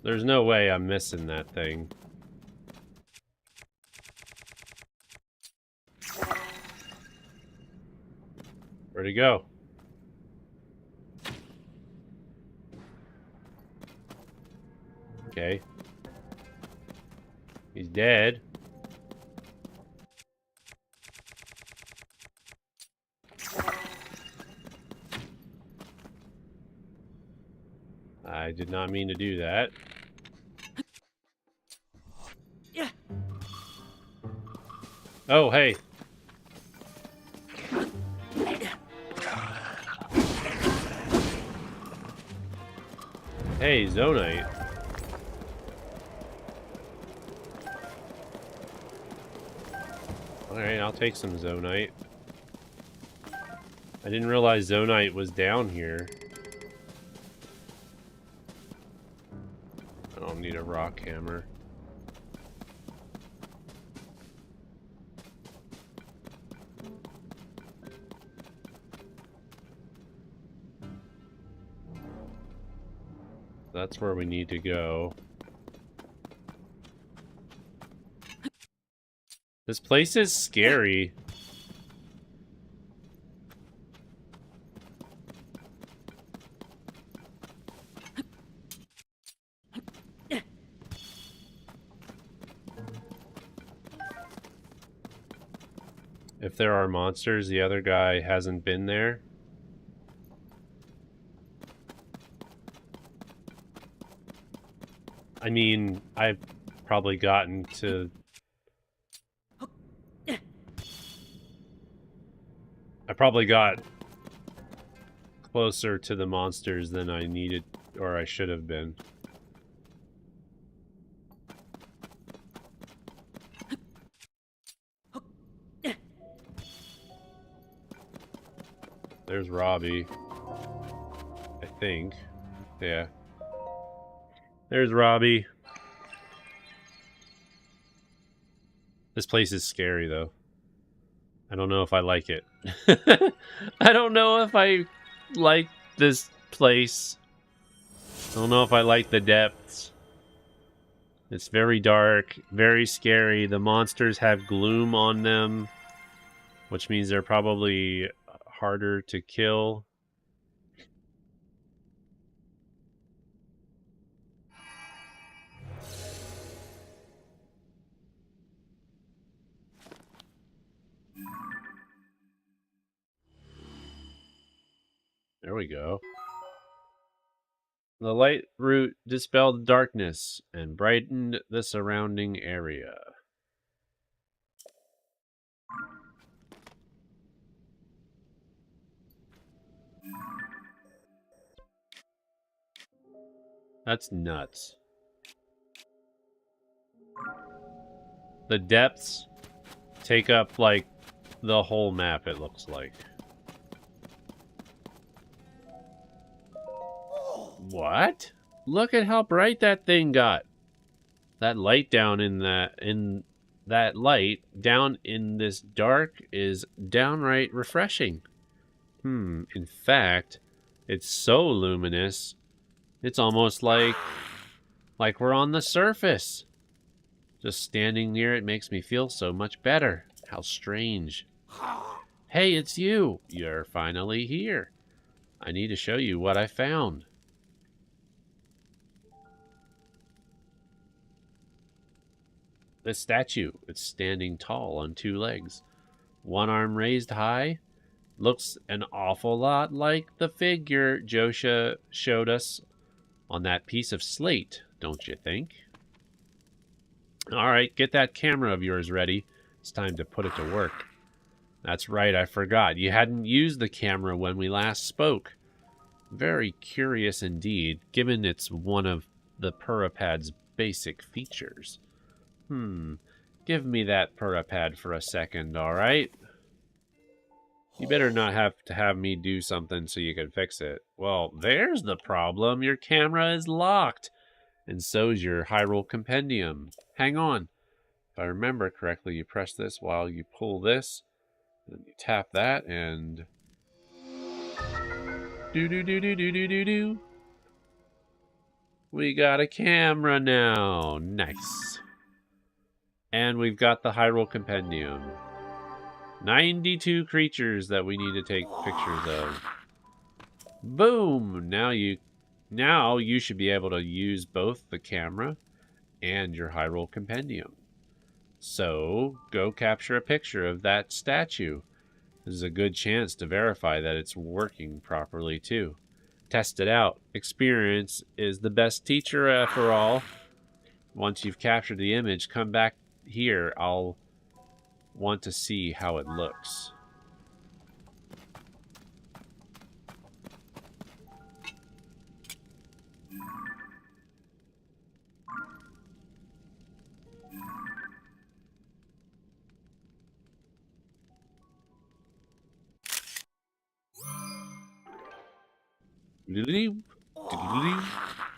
There's no way I'm missing that thing. Where'd he go? Okay. He's dead. I did not mean to do that. Oh, hey. Hey, Zonite. Alright, I'll take some Zonite. I didn't realize Zonite was down here. I don't need a rock hammer. That's where we need to go. This place is scary. If there are monsters, the other guy hasn't been there. I mean, I've probably gotten to... I probably got closer to the monsters than I needed, or I should have been. There's Robbie. I think. Yeah. There's Robbie. This place is scary, though. I don't know if I like it. I don't know if I like this place. I don't know if I like the depths. It's very dark, very scary. The monsters have gloom on them, which means they're probably harder to kill. There we go. The light root dispelled darkness and brightened the surrounding area. That's nuts. The depths take up, like, the whole map, it looks like. What? Look at how bright that thing got. That light down in that light down in this dark is downright refreshing. In fact, it's so luminous, it's almost like we're on the surface. Just standing near it makes me feel so much better. How strange. Hey, it's you. You're finally here. I need to show you what I found. This statue, it's standing tall on two legs. One arm raised high. Looks an awful lot like the figure Josha showed us on that piece of slate, don't you think? Alright, get that camera of yours ready. It's time to put it to work. That's right, I forgot. You hadn't used the camera when we last spoke. Very curious indeed, given it's one of the Purapad's basic features. Give me that Purapad for a second, alright? You better not have to have me do something so you can fix it. Well, there's the problem. Your camera is locked. And so's your Hyrule Compendium. Hang on. If I remember correctly, you press this while you pull this. Then you tap that and... Do-do-do-do-do-do-do-do. We got a camera now. Nice. And we've got the Hyrule Compendium. 92 creatures that we need to take pictures of. Boom! Now you should be able to use both the camera and your Hyrule Compendium. So, go capture a picture of that statue. This is a good chance to verify that it's working properly, too. Test it out. Experience is the best teacher after all. Once you've captured the image, come back here. I'll want to see how it looks.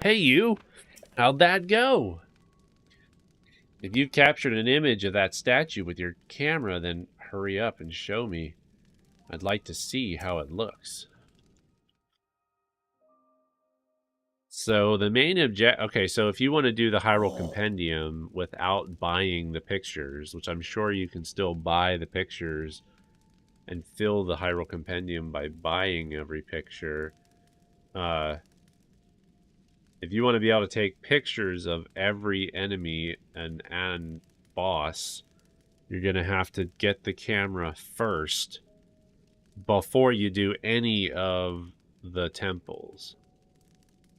Hey, you! How'd that go? If you've captured an image of that statue with your camera, then hurry up and show me. I'd like to see how it looks. So the main okay, so if you want to do the Hyrule Compendium without buying the pictures, which I'm sure you can still buy the pictures and fill the Hyrule Compendium by buying every picture, if you want to be able to take pictures of every enemy and boss, You're going to have to get the camera first before you do any of the temples.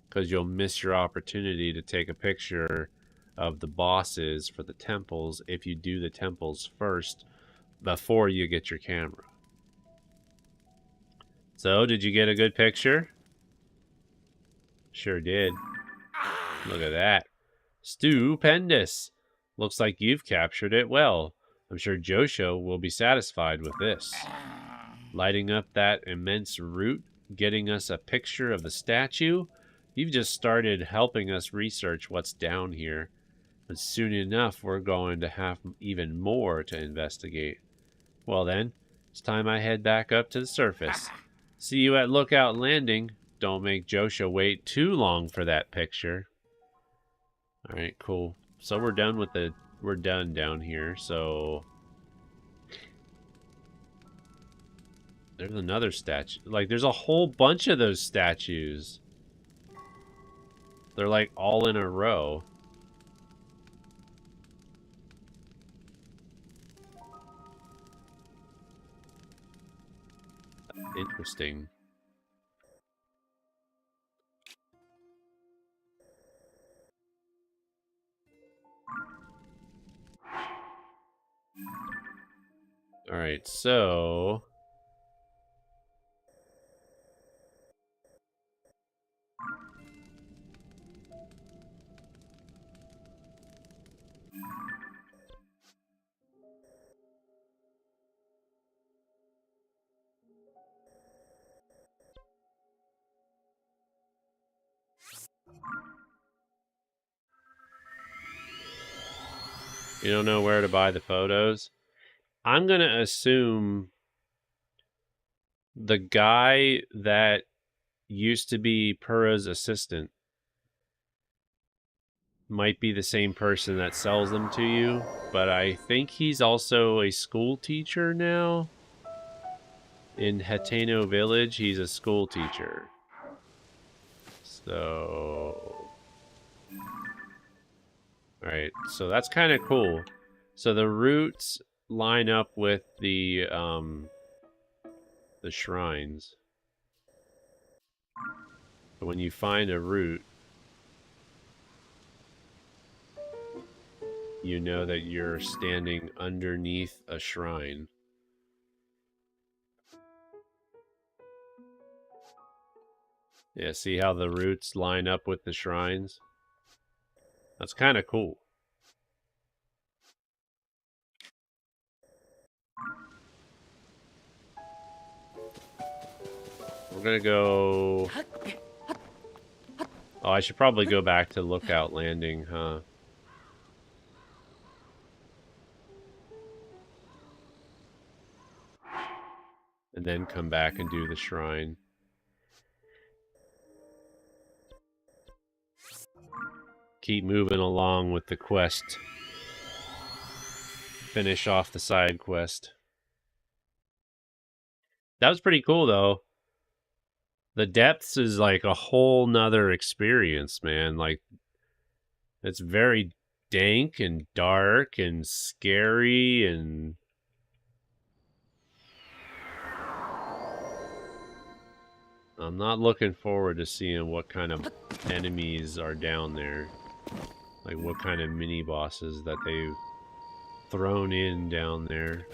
Because you'll miss your opportunity to take a picture of the bosses for the temples if you do the temples first before you get your camera. So, did you get a good picture? Sure did. Look at that. Stupendous. Looks like you've captured it well. I'm sure Josho will be satisfied with this. Lighting up that immense root, getting us a picture of the statue. You've just started helping us research what's down here. But soon enough, we're going to have even more to investigate. Well then, it's time I head back up to the surface. See you at Lookout Landing. Don't make Josha wait too long for that picture. Alright, cool. So we're done with the... We're done down here, so... There's another statue. Like, there's a whole bunch of those statues. They're like all in a row. Interesting. Alright, so... You don't know where to buy the photos? I'm going to assume the guy that used to be Pura's assistant might be the same person that sells them to you, but I think he's also a school teacher now. In Hateno Village, he's a school teacher. So... Alright, so that's kind of cool. So the roots line up with the shrines. But when you find a root, you know that you're standing underneath a shrine. Yeah, see how the roots line up with the shrines? That's kind of cool. We're gonna go... Oh, I should probably go back to Lookout Landing, huh? And then come back and do the shrine. Keep moving along with the quest. Finish off the side quest. That was pretty cool, though. The depths is like a whole nother experience, man. Like, it's very dank and dark and scary and... I'm not looking forward to seeing what kind of enemies are down there. Like, what kind of mini-bosses that they've thrown in down there.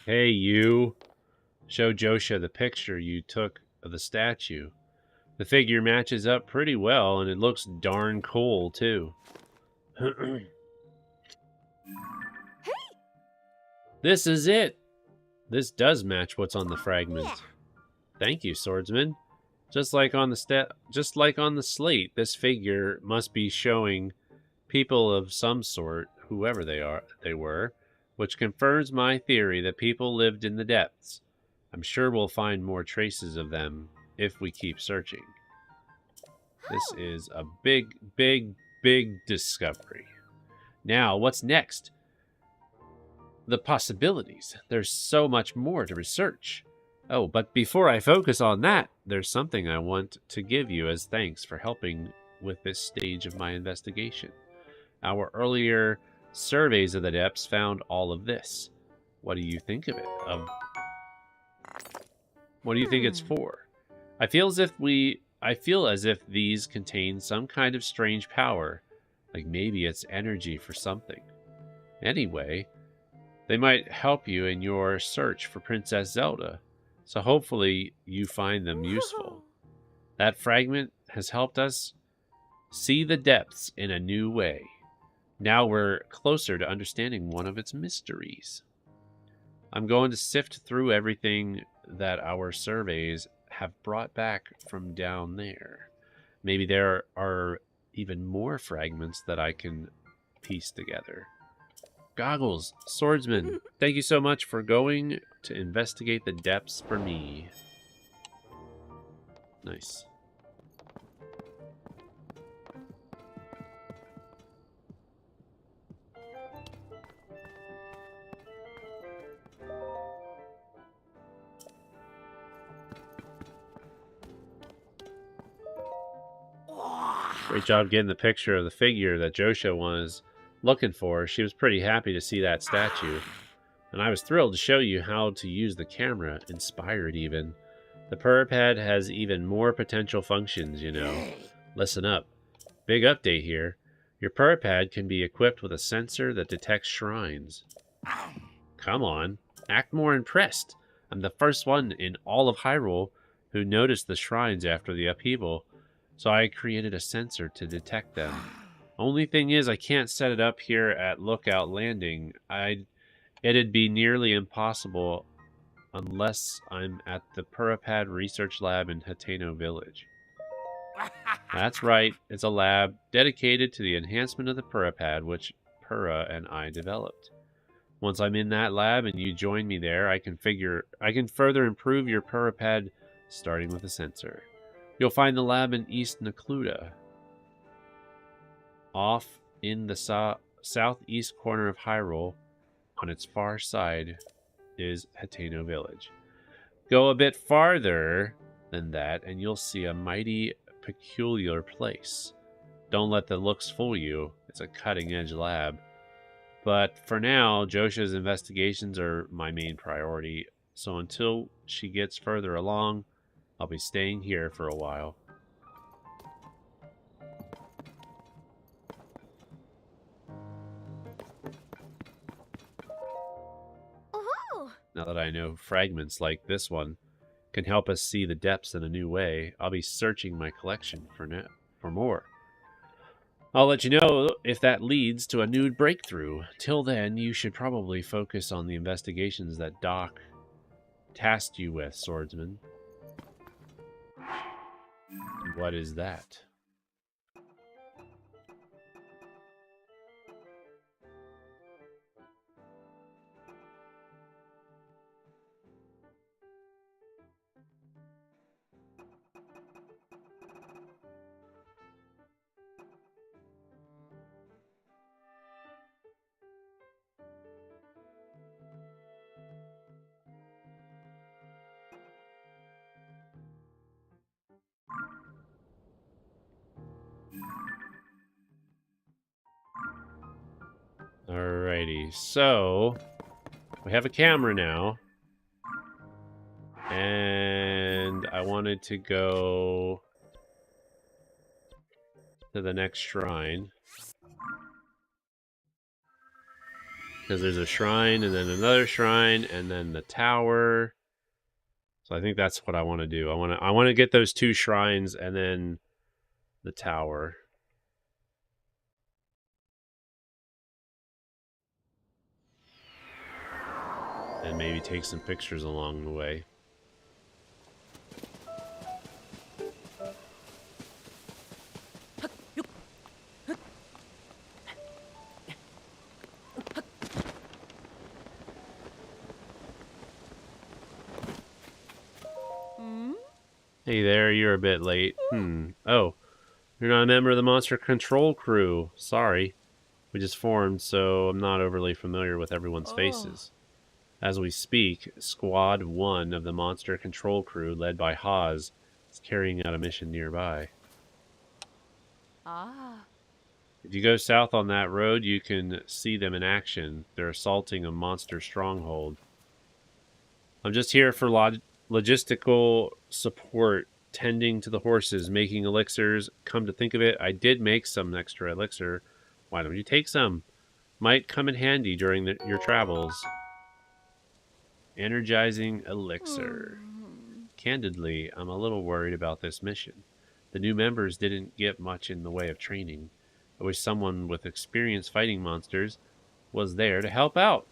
Hey, you. Show Josha the picture you took of the statue. The figure matches up pretty well, and it looks darn cool, too. Hey! This is it! This does match what's on the fragment. Yeah. Thank you, swordsman. Just like on the slate, this figure must be showing people of some sort, whoever they were, which confirms my theory that people lived in the depths. I'm sure we'll find more traces of them if we keep searching. This is a big, big, big discovery. Now, what's next? The possibilities. There's so much more to research. Oh, but before I focus on that, there's something I want to give you as thanks for helping with this stage of my investigation. Our earlier surveys of the depths found all of this. What do you think of it? What do you think it's for? I feel as if these contain some kind of strange power, like maybe it's energy for something. Anyway, they might help you in your search for Princess Zelda, so hopefully you find them useful. That fragment has helped us see the depths in a new way. Now we're closer to understanding one of its mysteries. I'm going to sift through everything that our surveys have brought back from down there. Maybe there are even more fragments that I can piece together. Goggles, swordsman, thank you so much for going to investigate the depths for me. Nice. Great job getting the picture of the figure that Josha was looking for. She was pretty happy to see that statue. And I was thrilled to show you how to use the camera, inspired even. The Purpad has even more potential functions, you know. Listen up. Big update here. Your Purpad can be equipped with a sensor that detects shrines. Come on, act more impressed. I'm the first one in all of Hyrule who noticed the shrines after the upheaval, so I created a sensor to detect them. Only thing is, I can't set it up here at Lookout Landing. It'd be nearly impossible unless I'm at the Purapad Research Lab in Hateno Village. That's right, it's a lab dedicated to the enhancement of the Purapad, which Pura and I developed. Once I'm in that lab and you join me there, I can further improve your Purapad, starting with a sensor. You'll find the lab in East Necluda. Off in the southeast corner of Hyrule, on its far side, is Hateno Village. Go a bit farther than that, and you'll see a mighty peculiar place. Don't let the looks fool you. It's a cutting-edge lab. But for now, Josha's investigations are my main priority, so until she gets further along, I'll be staying here for a while. Now that I know fragments like this one can help us see the depths in a new way, I'll be searching my collection for more. I'll let you know if that leads to a new breakthrough. Till then, you should probably focus on the investigations that Doc tasked you with, swordsman. What is that? Alrighty, so we have a camera now, and I wanted to go to the next shrine, because there's a shrine and then another shrine and then the tower. So I think that's what I want to do. I want to get those two shrines and then the tower. And maybe take some pictures along the way. Hey there, you're a bit late. Oh, you're not a member of the Monster Control crew. Sorry. We just formed, so I'm not overly familiar with everyone's faces. As we speak, Squad 1 of the monster control crew, led by Haas, is carrying out a mission nearby. Ah. If you go south on that road, you can see them in action. They're assaulting a monster stronghold. I'm just here for logistical support, tending to the horses, making elixirs. Come to think of it, I did make some extra elixir. Why don't you take some? Might come in handy during your travels. Energizing elixir. Candidly, I'm a little worried about this mission. The new members didn't get much in the way of training. I wish someone with experience fighting monsters was there to help out.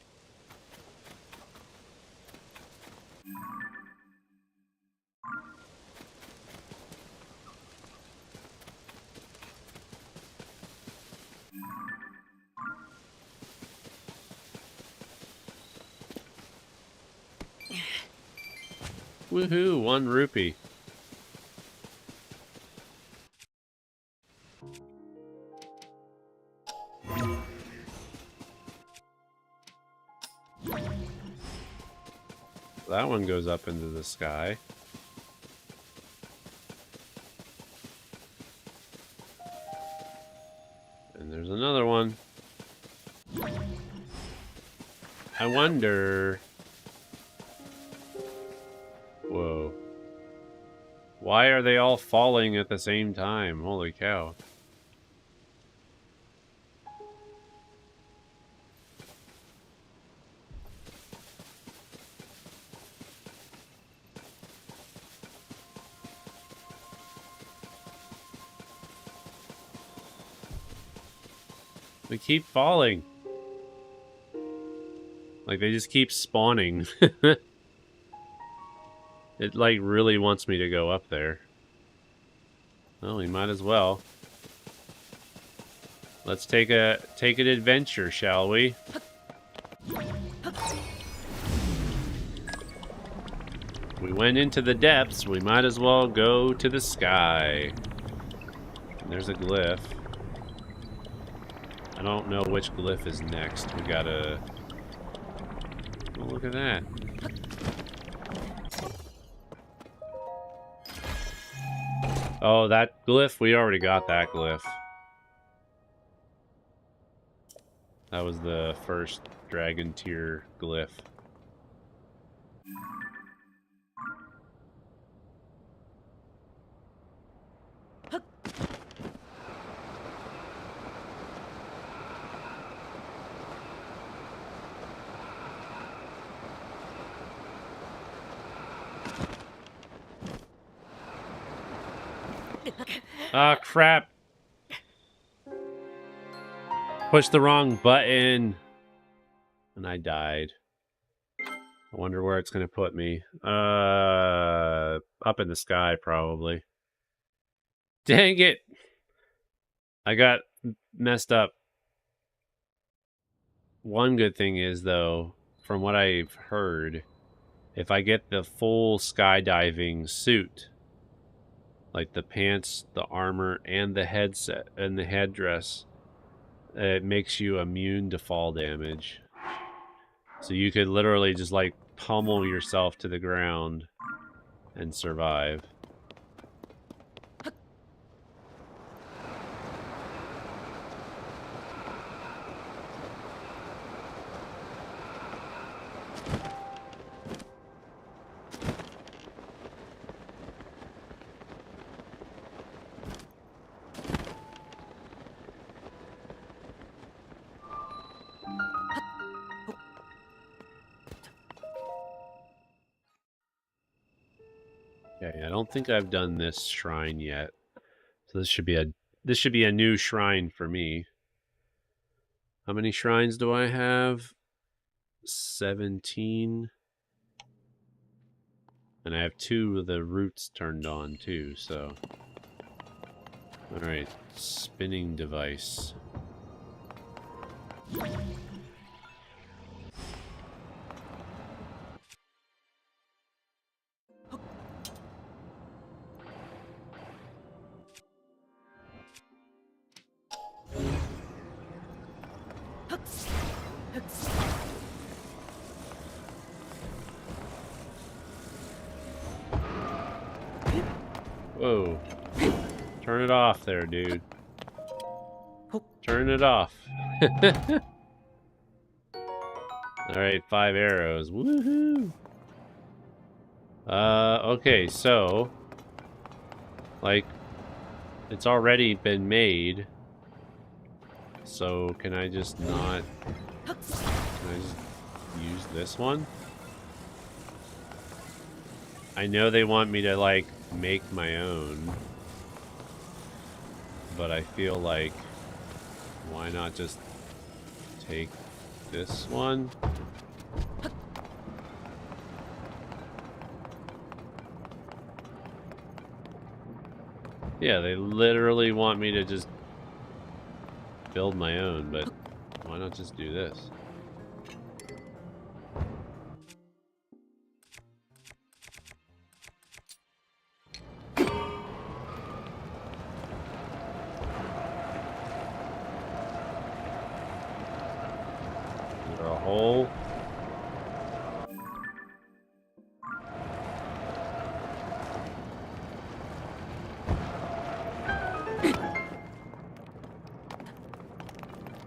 Woohoo, 1 rupee. That one goes up into the sky. And there's another one. I wonder... Whoa. Why are they all falling at the same time? Holy cow. They keep falling. Like, they just keep spawning. It, like, really wants me to go up there. Well, we might as well. Let's take an adventure, shall we? We went into the depths, we might as well go to the sky. And there's a glyph. I don't know which glyph is next. We gotta... Oh, look at that. Oh, that glyph? We already got that glyph. That was the first dragon tier glyph. Ah, crap. Pushed the wrong button. And I died. I wonder where it's going to put me. Up in the sky, probably. Dang it. I got messed up. One good thing is, though, from what I've heard, if I get the full skydiving suit, like the pants, the armor, and the headset and the headdress, it makes you immune to fall damage. So you could literally just like pummel yourself to the ground and survive. Okay, I don't think I've done this shrine yet. So this should be a new shrine for me. How many shrines do I have? 17. And I have 2 of the roots turned on too, so. Alright, spinning device. Whoa. Turn it off there, dude. Turn it off. Alright, 5 arrows. Woohoo! Okay, so... Like, it's already been made. So, can I just not... Can I just use this one? I know they want me to, like, make my own. But I feel like... Why not just take this one? Yeah, they literally want me to just build my own, but why not just do this? Is there a hole?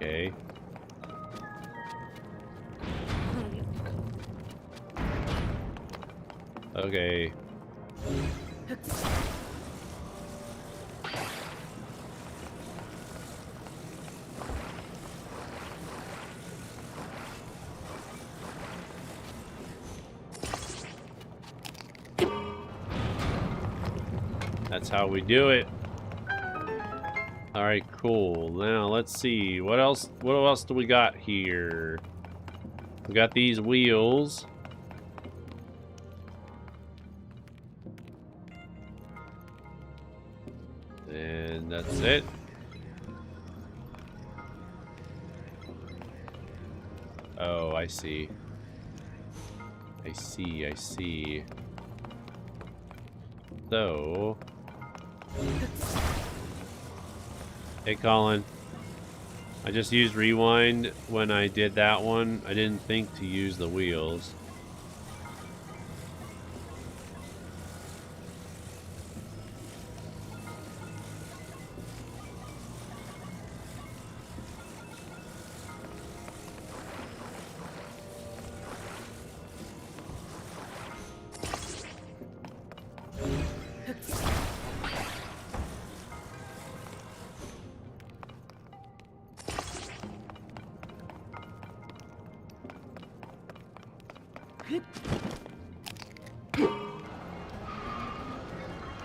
Okay. Okay. That's how we do it. Alright, cool. Now let's see. What else do we got here? We got these wheels. And that's it. Oh, I see. I see. So... Hey, Colin. I just used rewind when I did that one. I didn't think to use the wheels.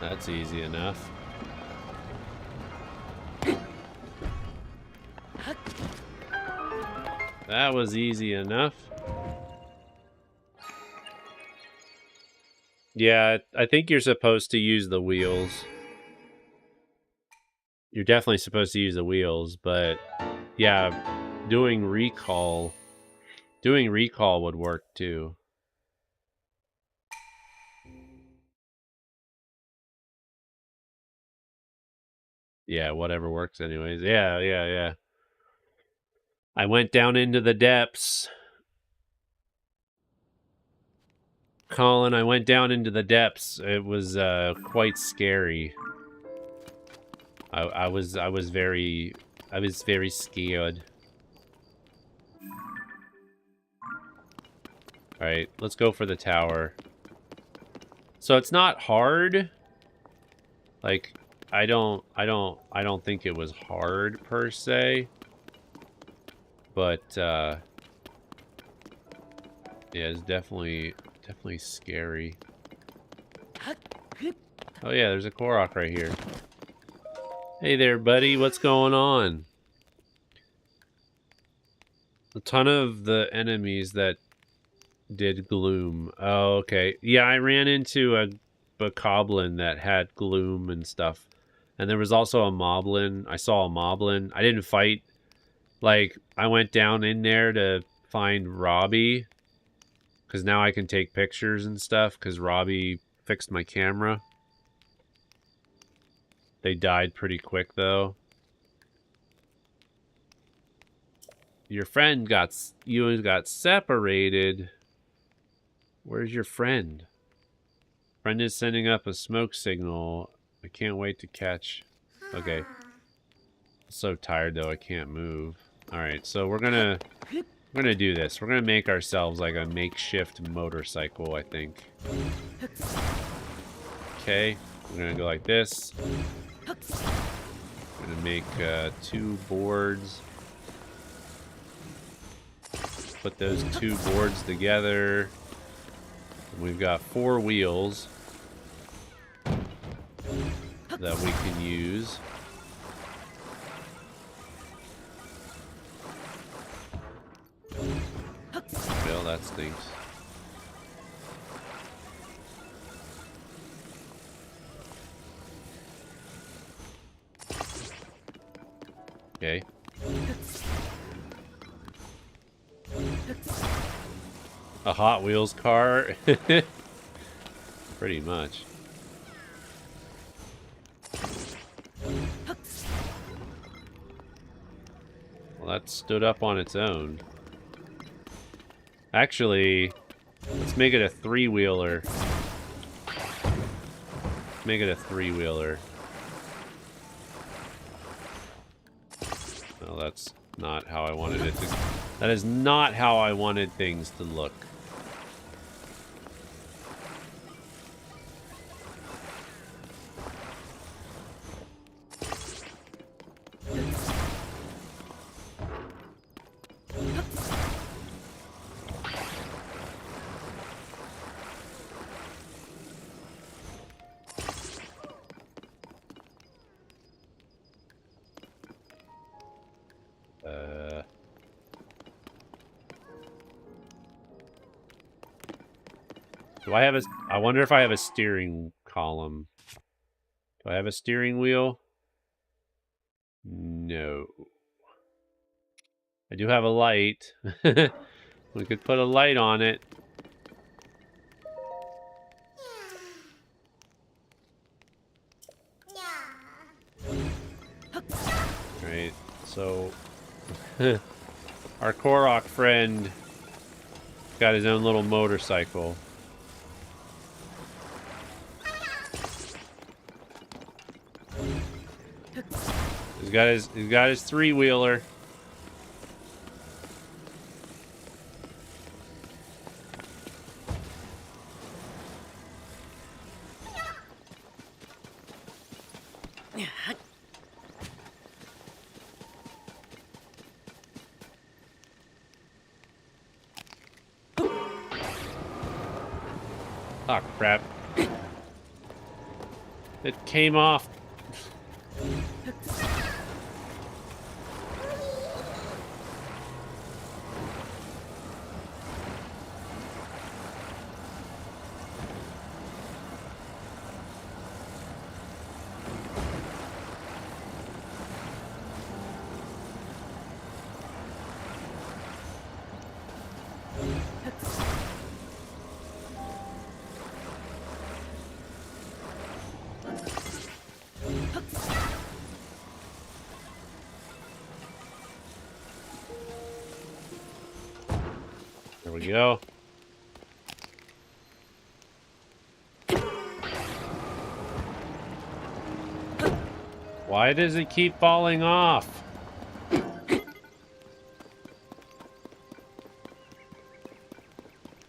That's easy enough. That was easy enough. Yeah, I think you're supposed to use the wheels. You're definitely supposed to use the wheels, but yeah, doing recall would work too. Yeah, whatever works anyways. Yeah. I went down into the depths. Colin, I went down into the depths. It was quite scary. I was very scared. Alright, let's go for the tower. So it's not hard. Like, I don't think it was hard per se. But yeah, it's definitely scary. Oh yeah, there's a Korok right here. Hey there, buddy, what's going on? A ton of the enemies that did gloom. Oh, okay. Yeah, I ran into a bokoblin that had gloom and stuff. And there was also a moblin. I saw a moblin. I didn't fight. Like, I went down in there to find Robbie. Because now I can take pictures and stuff. Because Robbie fixed my camera. They died pretty quick, though. Your friend got separated. Where's your friend? Friend is sending up a smoke signal. I can't wait to catch. Okay. So tired though, I can't move. Alright, so we're gonna do this. We're gonna make ourselves like a makeshift motorcycle, I think. Okay, we're gonna go like this. I'm gonna make 2 boards. Put those 2 boards together. And we've got 4 wheels that we can use. Well, that stinks. Okay. A Hot Wheels car? Pretty much. Well, that stood up on its own. Actually, let's make it a 3-wheeler. Make it a 3-wheeler. Well, that's not how I wanted it to... That is not how I wanted things to look. Do I have a... I wonder if I have a steering column. Do I have a steering wheel? No. I do have a light. We could put a light on it. Right, so... our Korok friend got his own little motorcycle. He's got his 3-wheeler. Oh crap. It came off. There we go. Why does it keep falling off?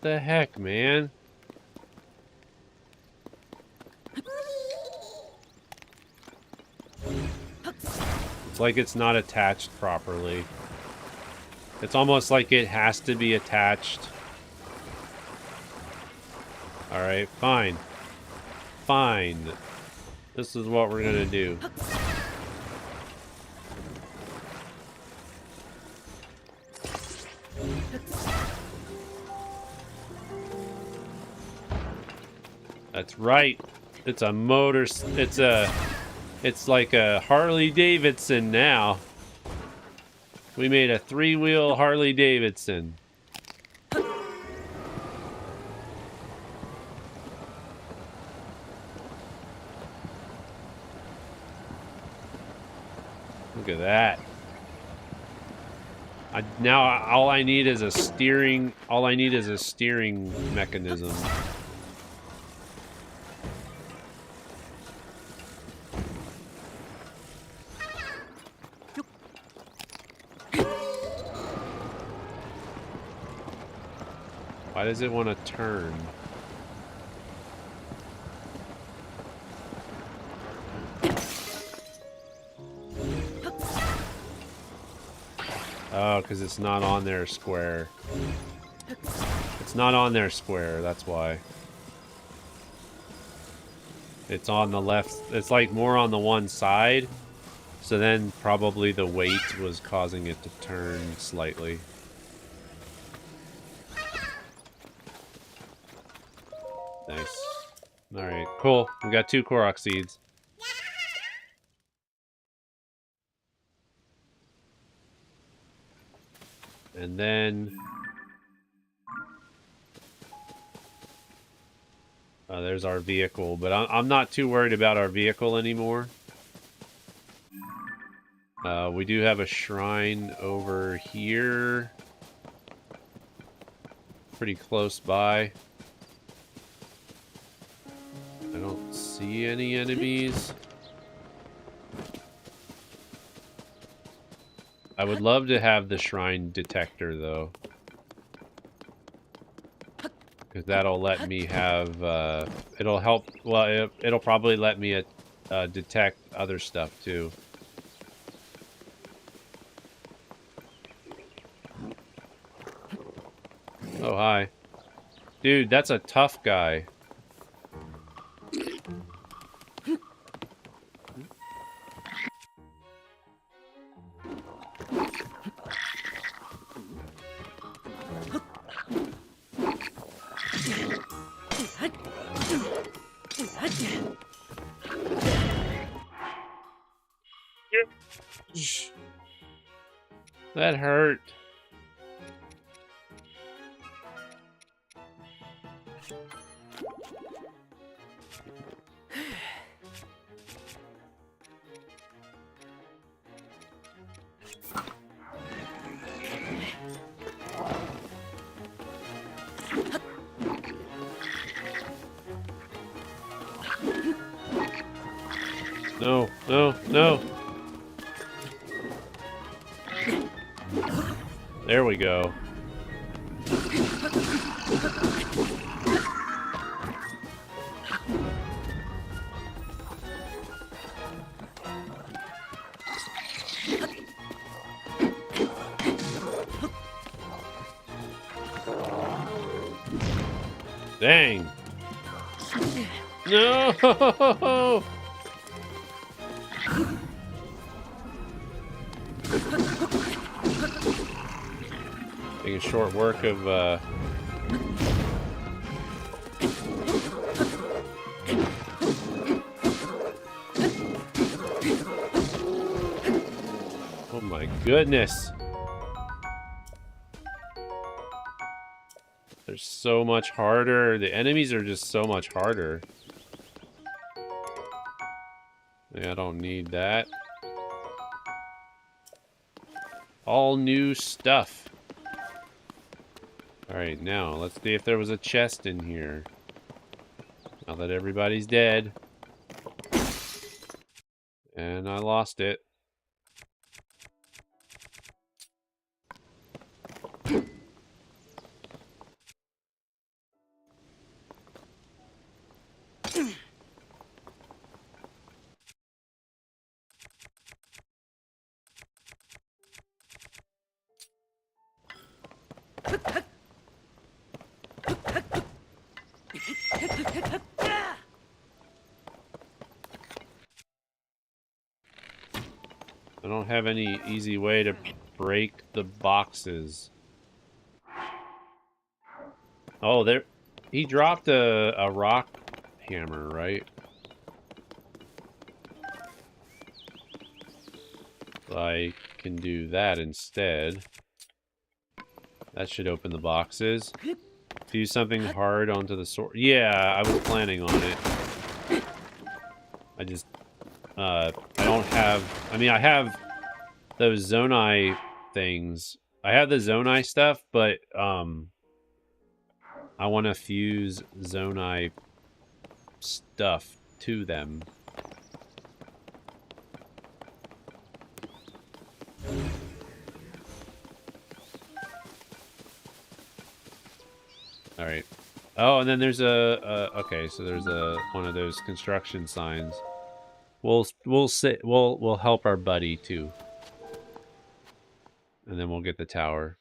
The heck, man? It's like it's not attached properly. It's almost like it has to be attached. Alright, fine. Fine. This is what we're gonna do. That's right. It's a motor... It's like a Harley Davidson now. We made a 3-wheel Harley Davidson. Look at that. Now all I need is a steering. All I need is a steering mechanism. Why does it want to turn? Oh, because it's not on their square. It's not on their square, that's why. It's on the left. It's like more on the one side. So then probably the weight was causing it to turn slightly. Nice. Alright, cool. We got 2 Korok seeds. And then... there's our vehicle, but I'm not too worried about our vehicle anymore. We do have a shrine over here. Pretty close by. I don't see any enemies. I would love to have the shrine detector, though. Because that'll let me have, it'll help, well, it'll probably let me detect other stuff, too. Oh, hi. Dude, that's a tough guy. That hurt. No, no, no. There we go. Dang. No! Taking short work of, Oh my goodness. They're so much harder. The enemies are just so much harder. Yeah, I don't need that. All new stuff. Alright, now, let's see if there was a chest in here. Now that everybody's dead. And I lost it. I don't have any easy way to break the boxes. Oh, there... He dropped a rock hammer, right? I can do that instead. That should open the boxes. Fuse something hard onto the sword. Yeah, I was planning on it. I just... I don't have... I mean, I have those Zonai things. I have the Zonai stuff, but, I want to fuse Zonai stuff to them. Oh, and then there's okay, so there's one of those construction signs. We'll help our buddy too. And then we'll get the tower.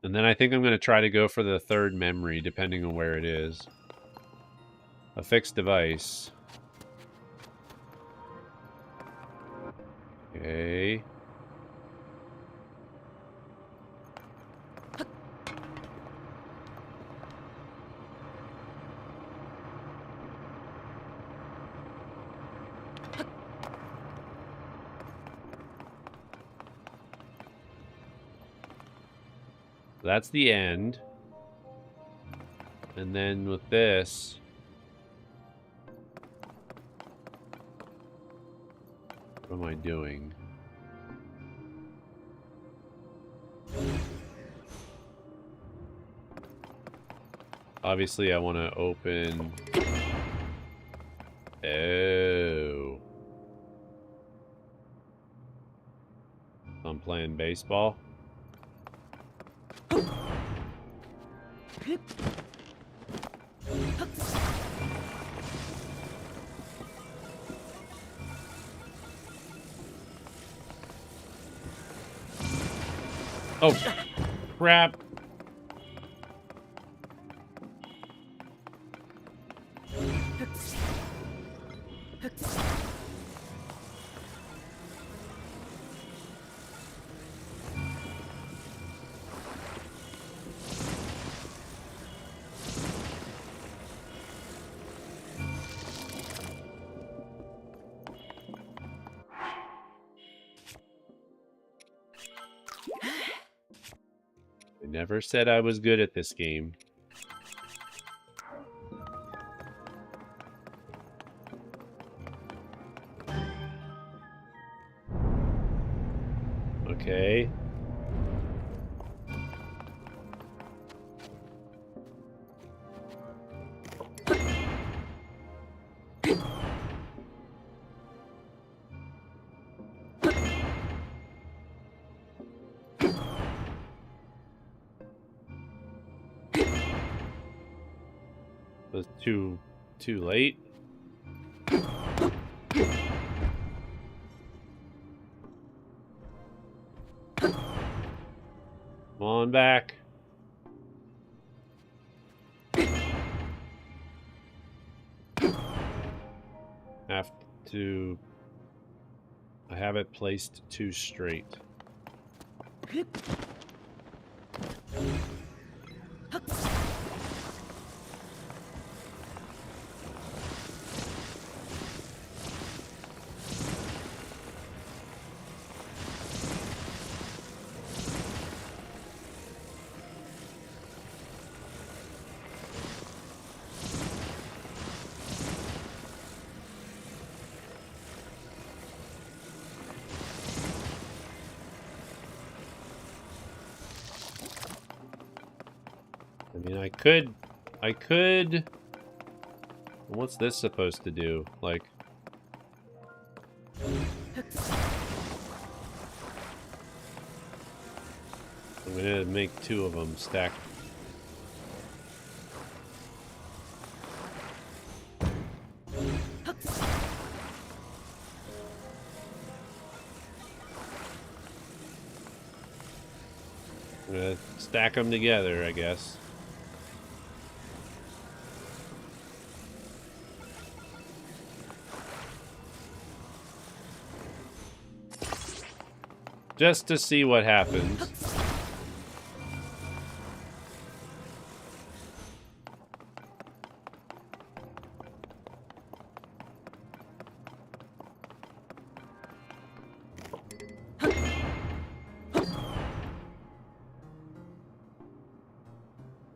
And then I think I'm going to try to go for the third memory, depending on where it is. A fixed device. Okay. That's the end. And then with this... What am I doing? Obviously, I want to open... Oh. I'm playing baseball. Oh, crap. I never said I was good at this game. Okay. Was too late. Come on back. Have to... I have it placed too straight. I mean, I could... What's this supposed to do? Like... I'm gonna make two of them stack. I'm gonna stack them together, I guess. Just to see what happens.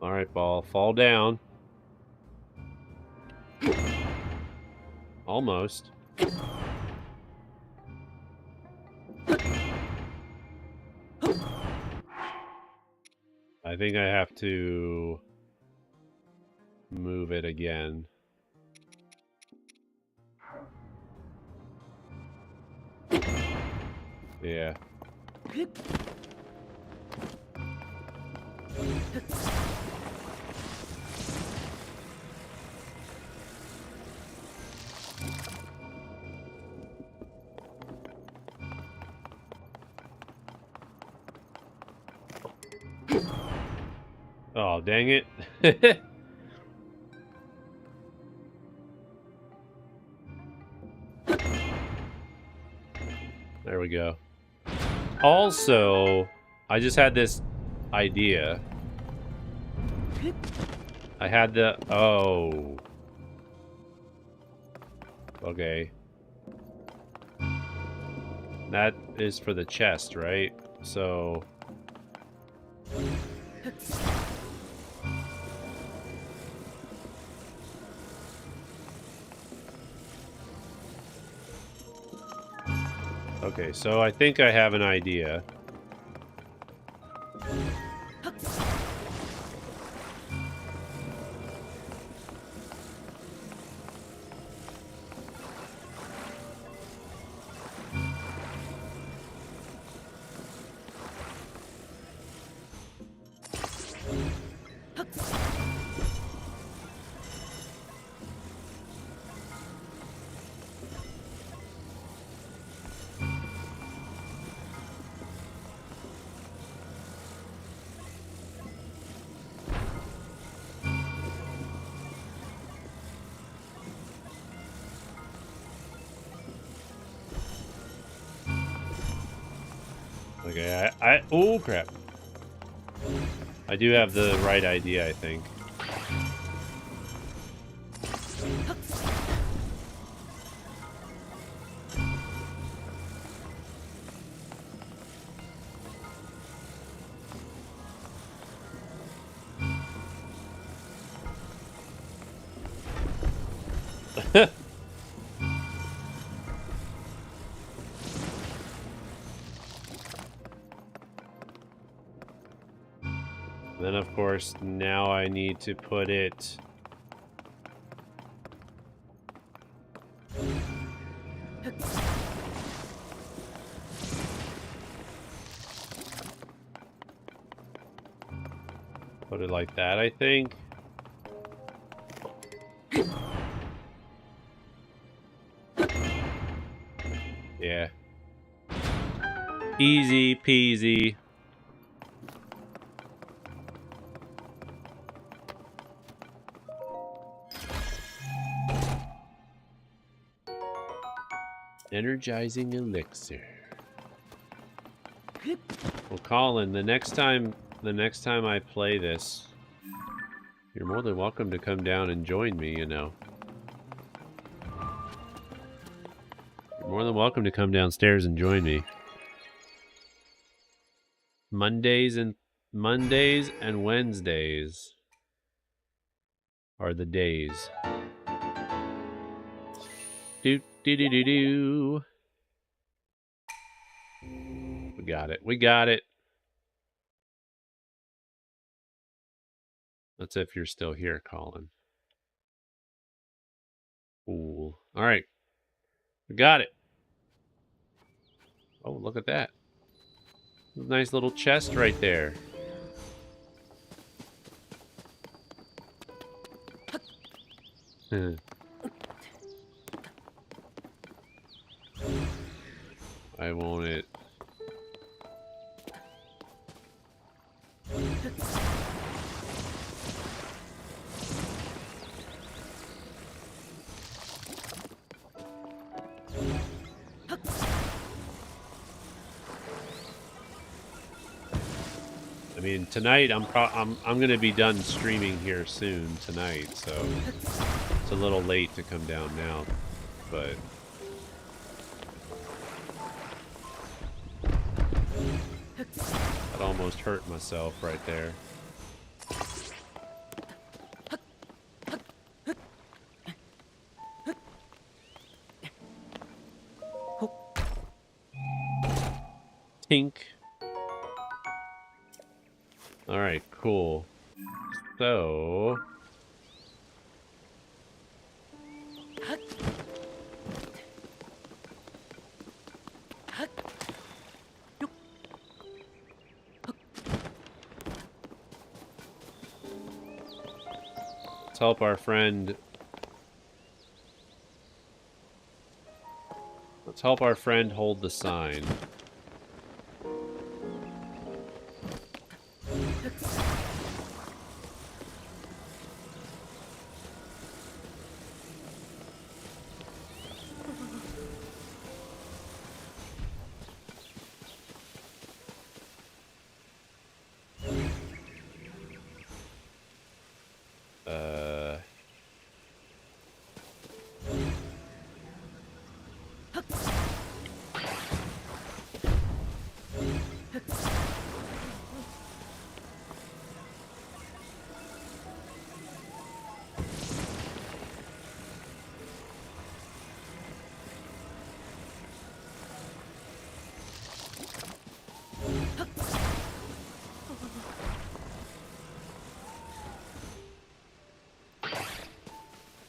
Alright, ball. Fall down. Almost. I think I have to move it again. Yeah. Oh, dang it. There we go. Also, I just had this idea. I had the... Oh. Okay. That is for the chest, right? So... Okay, so I think I have an idea. Okay, oh, crap. I do have the right idea, I think. Then, of course, now I need to put it... Put it like that, I think. Yeah. Easy peasy. Energizing elixir. Well, Colin, the next time I play this, you're more than welcome to come down and join me, you know. You're more than welcome to come downstairs and join me. Mondays and Wednesdays are the days. Do do do do do. We got it. We got it. That's if you're still here, Colin. Cool. All right. We got it. Oh, look at that. Nice little chest right there. I want it. I mean, tonight I'm gonna be done streaming here soon tonight, so it's a little late to come down now, but I'd almost hurt myself right there. Tink. All right, cool. So Let's help our friend. Let's help our friend hold the sign.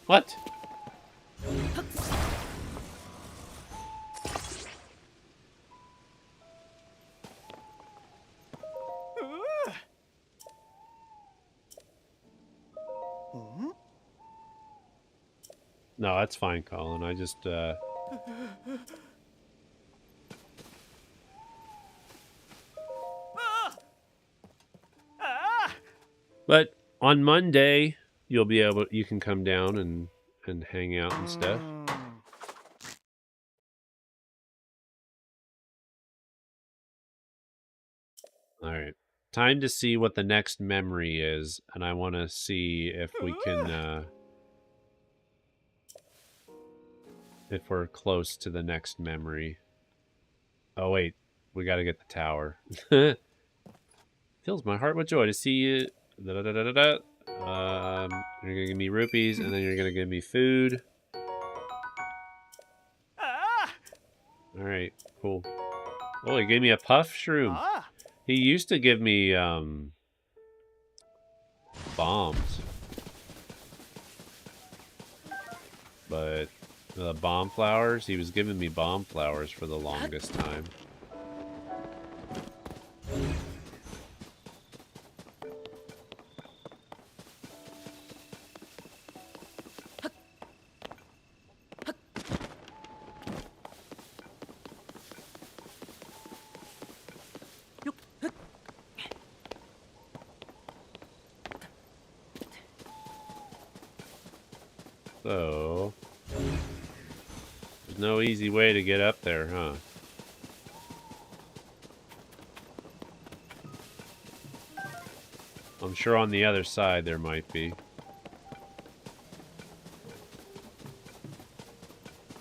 What? No, that's fine, Colin. I just, But on Monday, you'll be able. You can come down and hang out and stuff. All right. Time to see what the next memory is, and I want to see if we can, if we're close to the next memory. Oh wait, we got to get the tower. Fills my heart with joy to see you. Da, da, da, da, da. You're gonna give me rupees, and then you're gonna give me food. All right, cool. Oh, he gave me a puff shroom. He used to give me bombs, but the bomb flowers. He was giving me bomb flowers for the longest time. So, there's no easy way to get up there, huh? I'm sure on the other side there might be.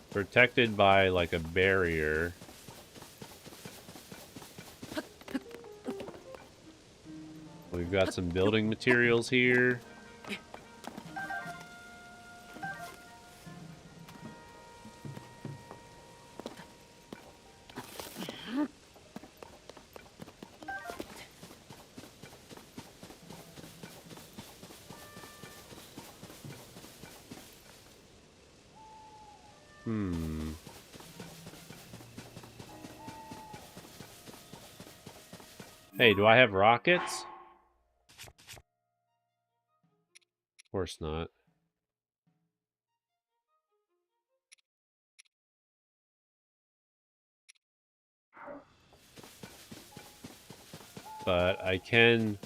Protected by, like, a barrier. We've got some building materials here. Hey, do I have rockets? Of course not. But I can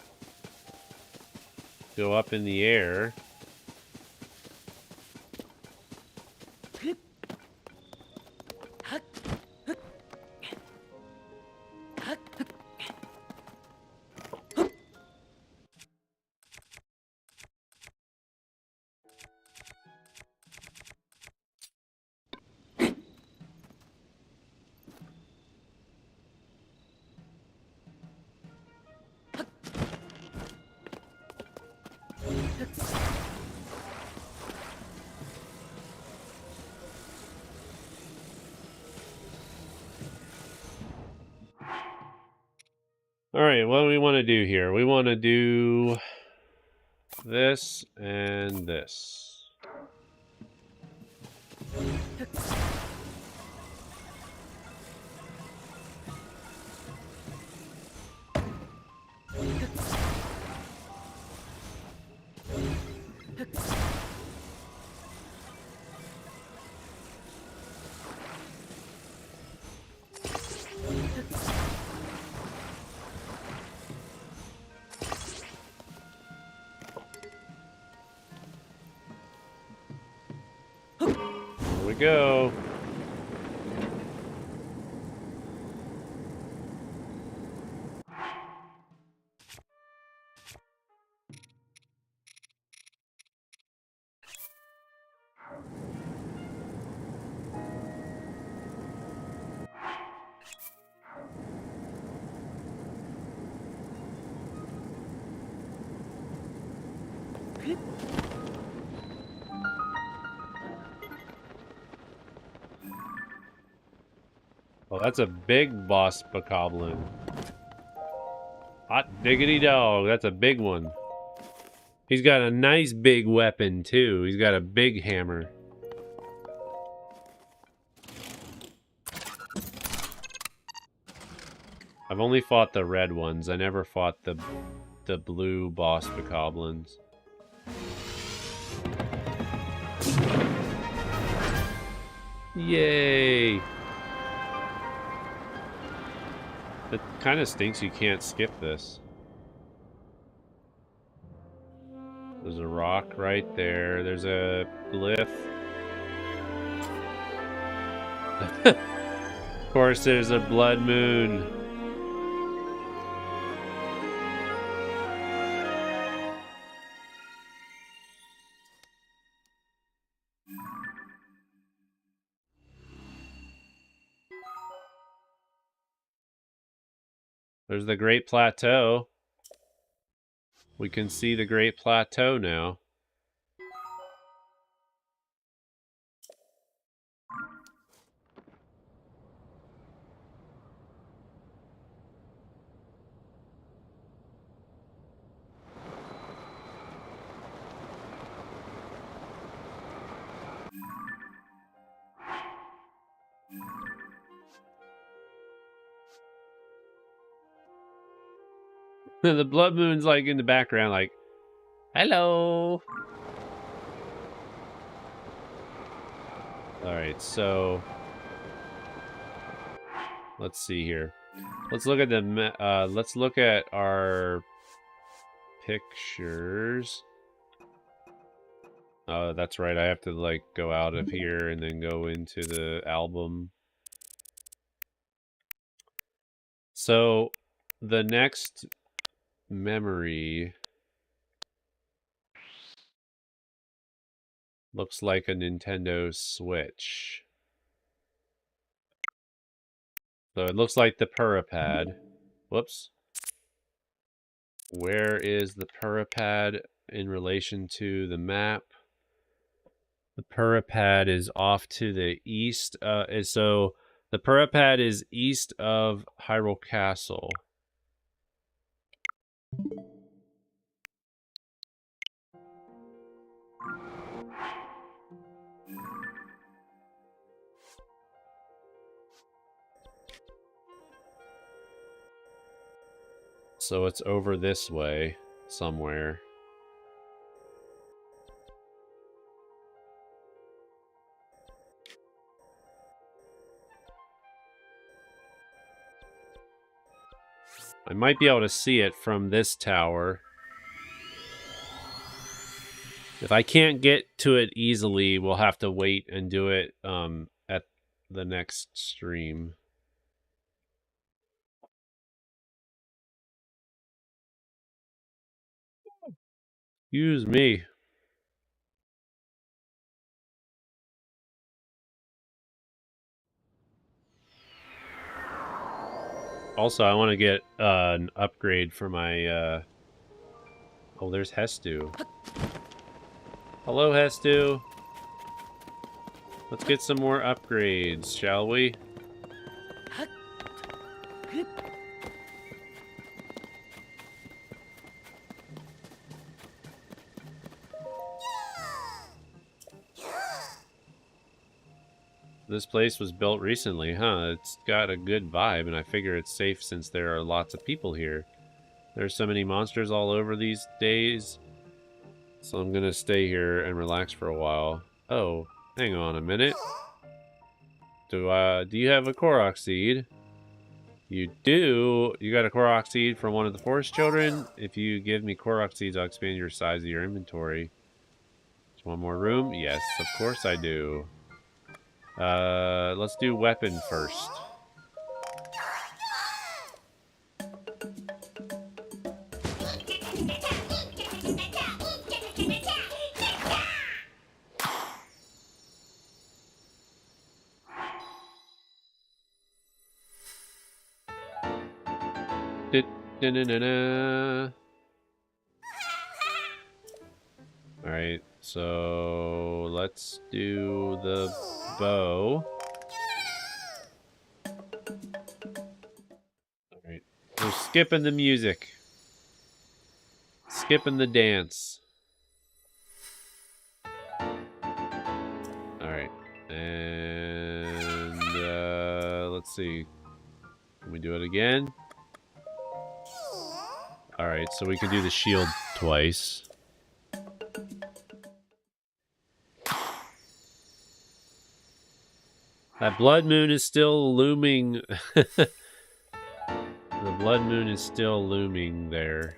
go up in the air. Alright, what do we want to do here? We want to do this and this. go. Oh, that's a big boss bokoblin. Hot diggity dog, that's a big one. He's got a nice big weapon too. He's got a big hammer. I've only fought the red ones. I never fought the blue boss bokoblins. Yay! It kind of stinks you can't skip this. There's a rock right there. There's a glyph. Of course, there's a blood moon. There's the Great Plateau. We can see the Great Plateau now. The blood moon's like in the background, like, hello. Alright, so let's see here. Let's look at the let's look at our pictures. Oh, that's right. I have to like go out of here and then go into the album. So the next memory looks like a Nintendo Switch. So it looks like the Purapad. Whoops. Where is the Purapad in relation to the map? The Purapad is off to the east. So the Purapad is east of Hyrule Castle. So it's over this way somewhere. I might be able to see it from this tower. If I can't get to it easily, we'll have to wait and do it at the next stream. Excuse me. Also, I want to get an upgrade for my... Oh, there's Hestu. Hello, Hestu. Let's get some more upgrades, shall we? This place was built recently, huh? It's got a good vibe, and I figure it's safe since there are lots of people here. There's so many monsters all over these days, so I'm gonna stay here and relax for a while. Oh, hang on a minute. Do you have a Korok seed? You do. You got a Korok seed from one of the forest children? If you give me Korok seeds, I'll expand your size of your inventory. Just one more room? Yes, of course I do. Let's do weapon first. Alright, so let's do the bow. Alright, we're skipping the music. Skipping the dance. Alright, and let's see. Can we do it again? Alright, so we can do the shield twice. That blood moon is still looming. The blood moon is still looming there.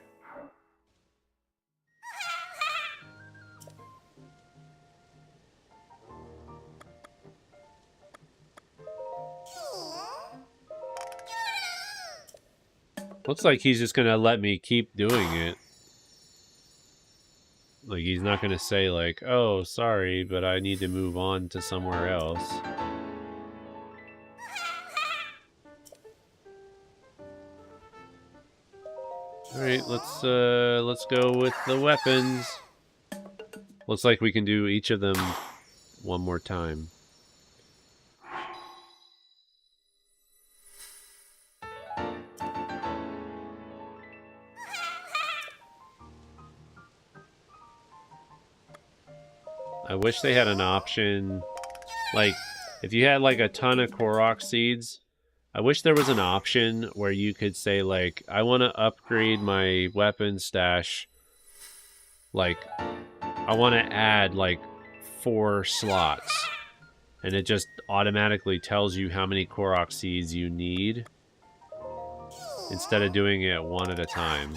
Looks like he's just gonna let me keep doing it. Like, he's not gonna say, like, oh, sorry, but I need to move on to somewhere else. Alright, let's go with the weapons. Looks like we can do each of them one more time. I wish they had an option, like, if you had, like, a ton of Korok seeds, I wish there was an option where you could say, like, I want to upgrade my weapon stash, like, I want to add, like, 4 slots, and it just automatically tells you how many Korok seeds you need, instead of doing it one at a time.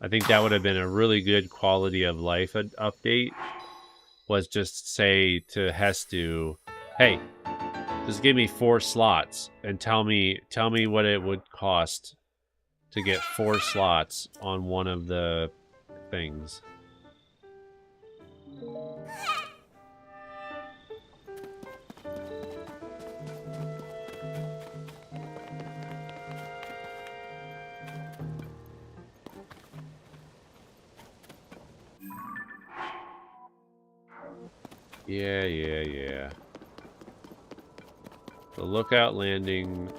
I think that would have been a really good quality of life update, was just say to Hestu, hey, just give me 4 slots and tell me what it would cost to get 4 slots on one of the things. Yeah. The lookout landing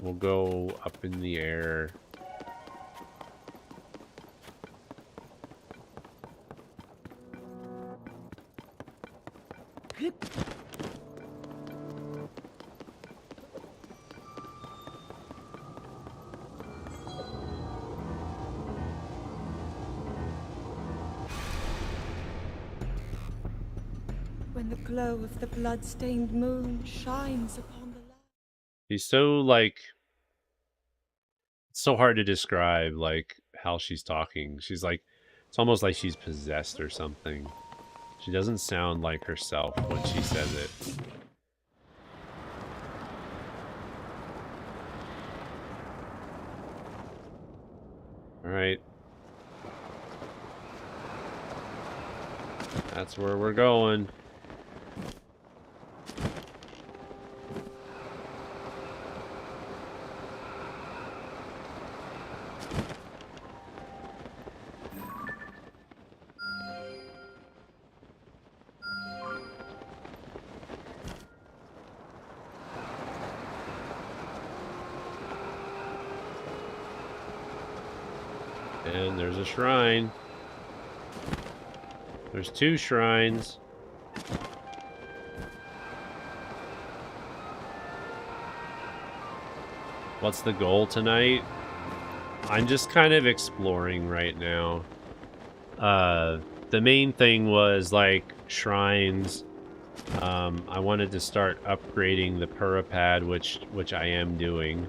will go up in the air. When the glow of the blood-stained moon shines upon the land. He's so, like, it's so hard to describe, like, how she's talking. She's like, it's almost like she's possessed or something. She doesn't sound like herself when she says it. Alright. That's where we're going. And there's a shrine. There's 2 shrines. What's the goal tonight? I'm just kind of exploring right now. The main thing was, like, shrines. I wanted to start upgrading the Purapad, which I am doing.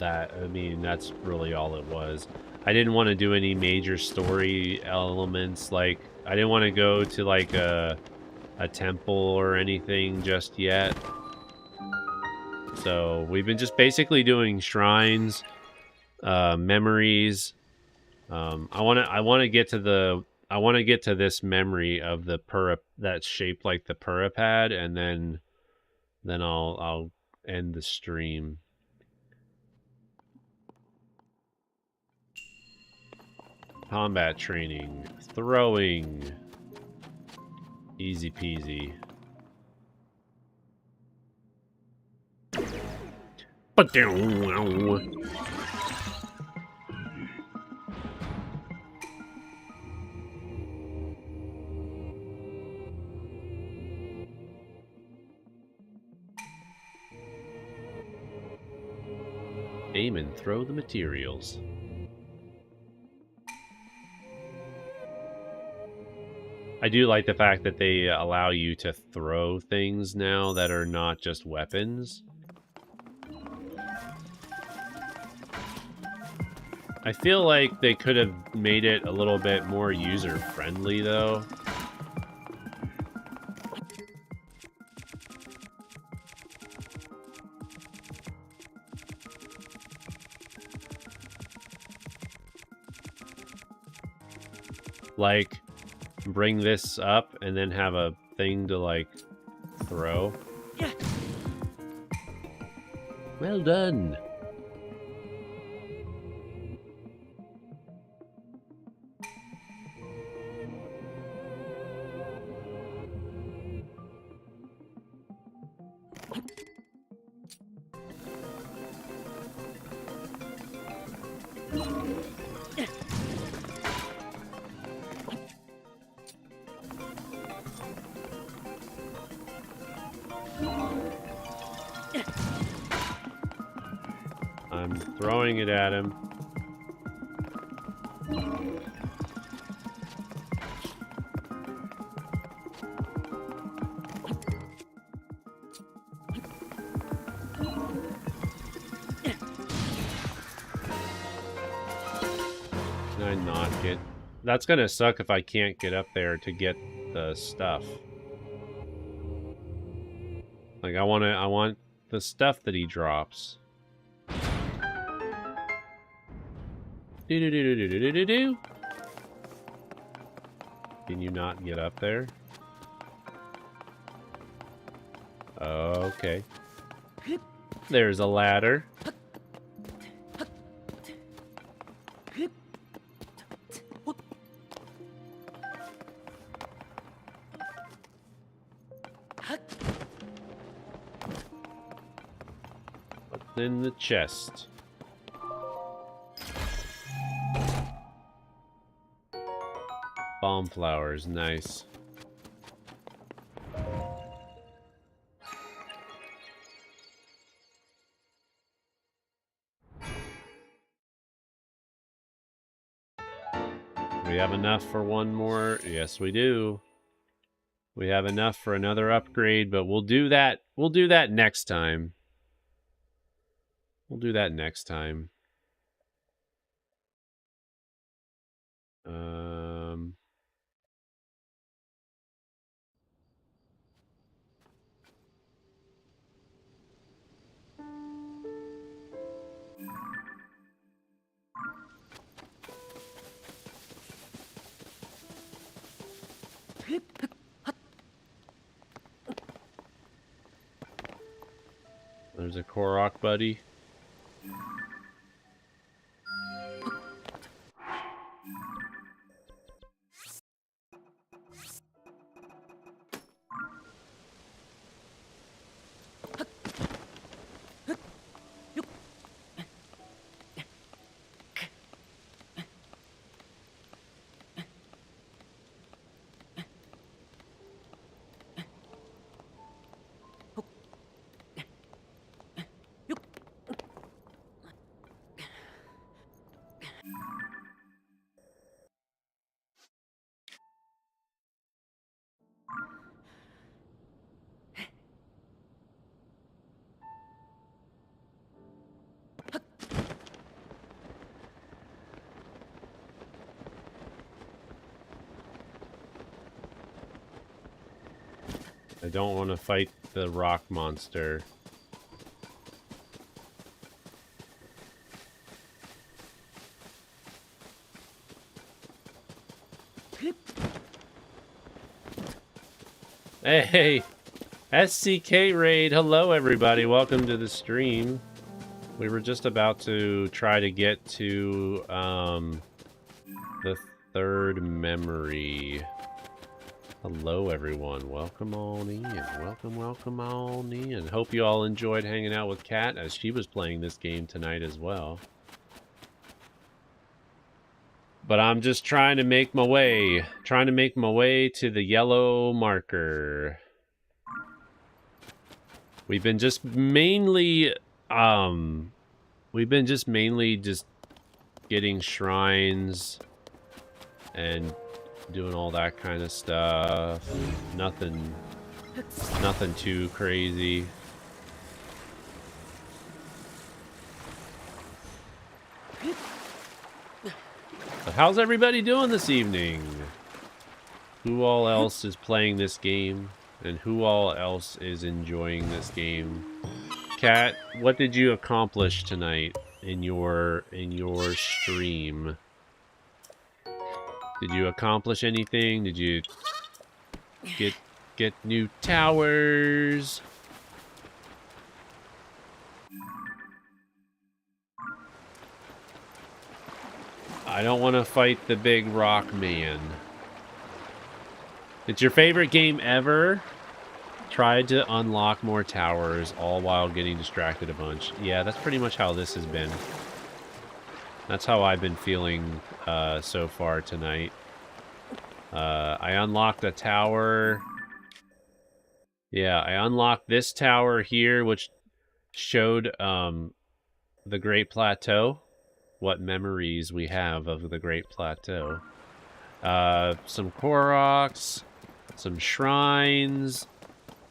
I mean, that's really all it was. I didn't want to do any major story elements. Like, I didn't want to go to like a temple or anything just yet. So we've been just basically doing shrines, memories. I want to get to this memory of the that's shaped like the Purapad, and then I'll end the stream. Combat training, throwing, easy peasy. Aim and throw the materials. I do like the fact that they allow you to throw things now that are not just weapons. I feel like they could have made it a little bit more user-friendly, though. Like, bring this up and then have a thing to, like, throw. Yeah. Well done. I'm throwing it at him. Can I not get... That's gonna suck if I can't get up there to get the stuff. Like, I want the stuff that he drops. Do-do-do-do-do-do-do-do. Can you not get up there? Okay. There's a ladder. What's in the chest? Bomb flowers, nice. We have enough for one more. Yes, we do. We have enough for another upgrade, but we'll do that. We'll do that next time. We'll do that next time. There's a Korok buddy. I don't want to fight the rock monster. Hey, SCK Raid. Hello, everybody. Welcome to the stream. We were just about to try to get to the third memory. Hello, everyone. Welcome on in. Welcome on in. Hope you all enjoyed hanging out with Kat as she was playing this game tonight as well. But I'm just trying to make my way. Trying to make my way to the yellow marker. We've been just mainly just getting shrines and doing all that kind of stuff. Nothing too crazy. But how's everybody doing this evening? Who all else is playing this game? And who all else is enjoying this game? Kat, what did you accomplish tonight in your stream? Did you accomplish anything? Did you get new towers? I don't want to fight the big rock man. It's your favorite game ever? Tried to unlock more towers, all while getting distracted a bunch. Yeah, that's pretty much how this has been. That's how I've been feeling so far tonight. I unlocked a tower. Yeah, I unlocked this tower here, which showed the Great Plateau. What memories we have of the Great Plateau. Some Koroks, some shrines.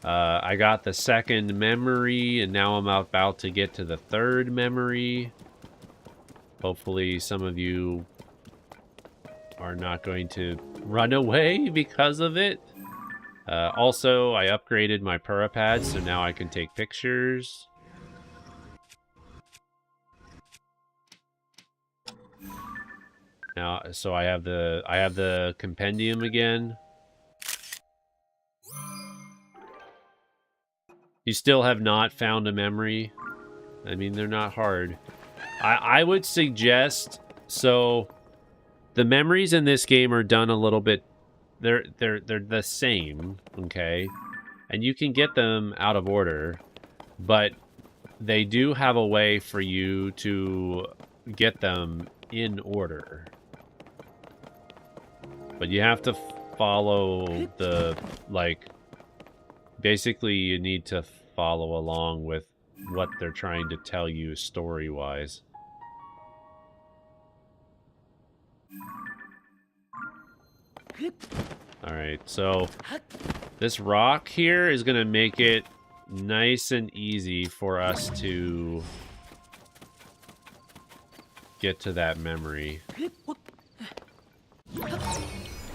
I got the second memory, and now I'm about to get to the third memory. Hopefully some of you are not going to run away because of it. Also, I upgraded my Purapad, so now I can take pictures. Now, so I have the compendium again. You still have not found a memory? I mean, they're not hard. I would suggest, so the memories in this game are done a little bit, they're the same, okay? And you can get them out of order, but they do have a way for you to get them in order. But you have to follow the, like, basically you need to follow along with what they're trying to tell you story-wise. Alright, so this rock here is going to make it nice and easy for us to get to that memory.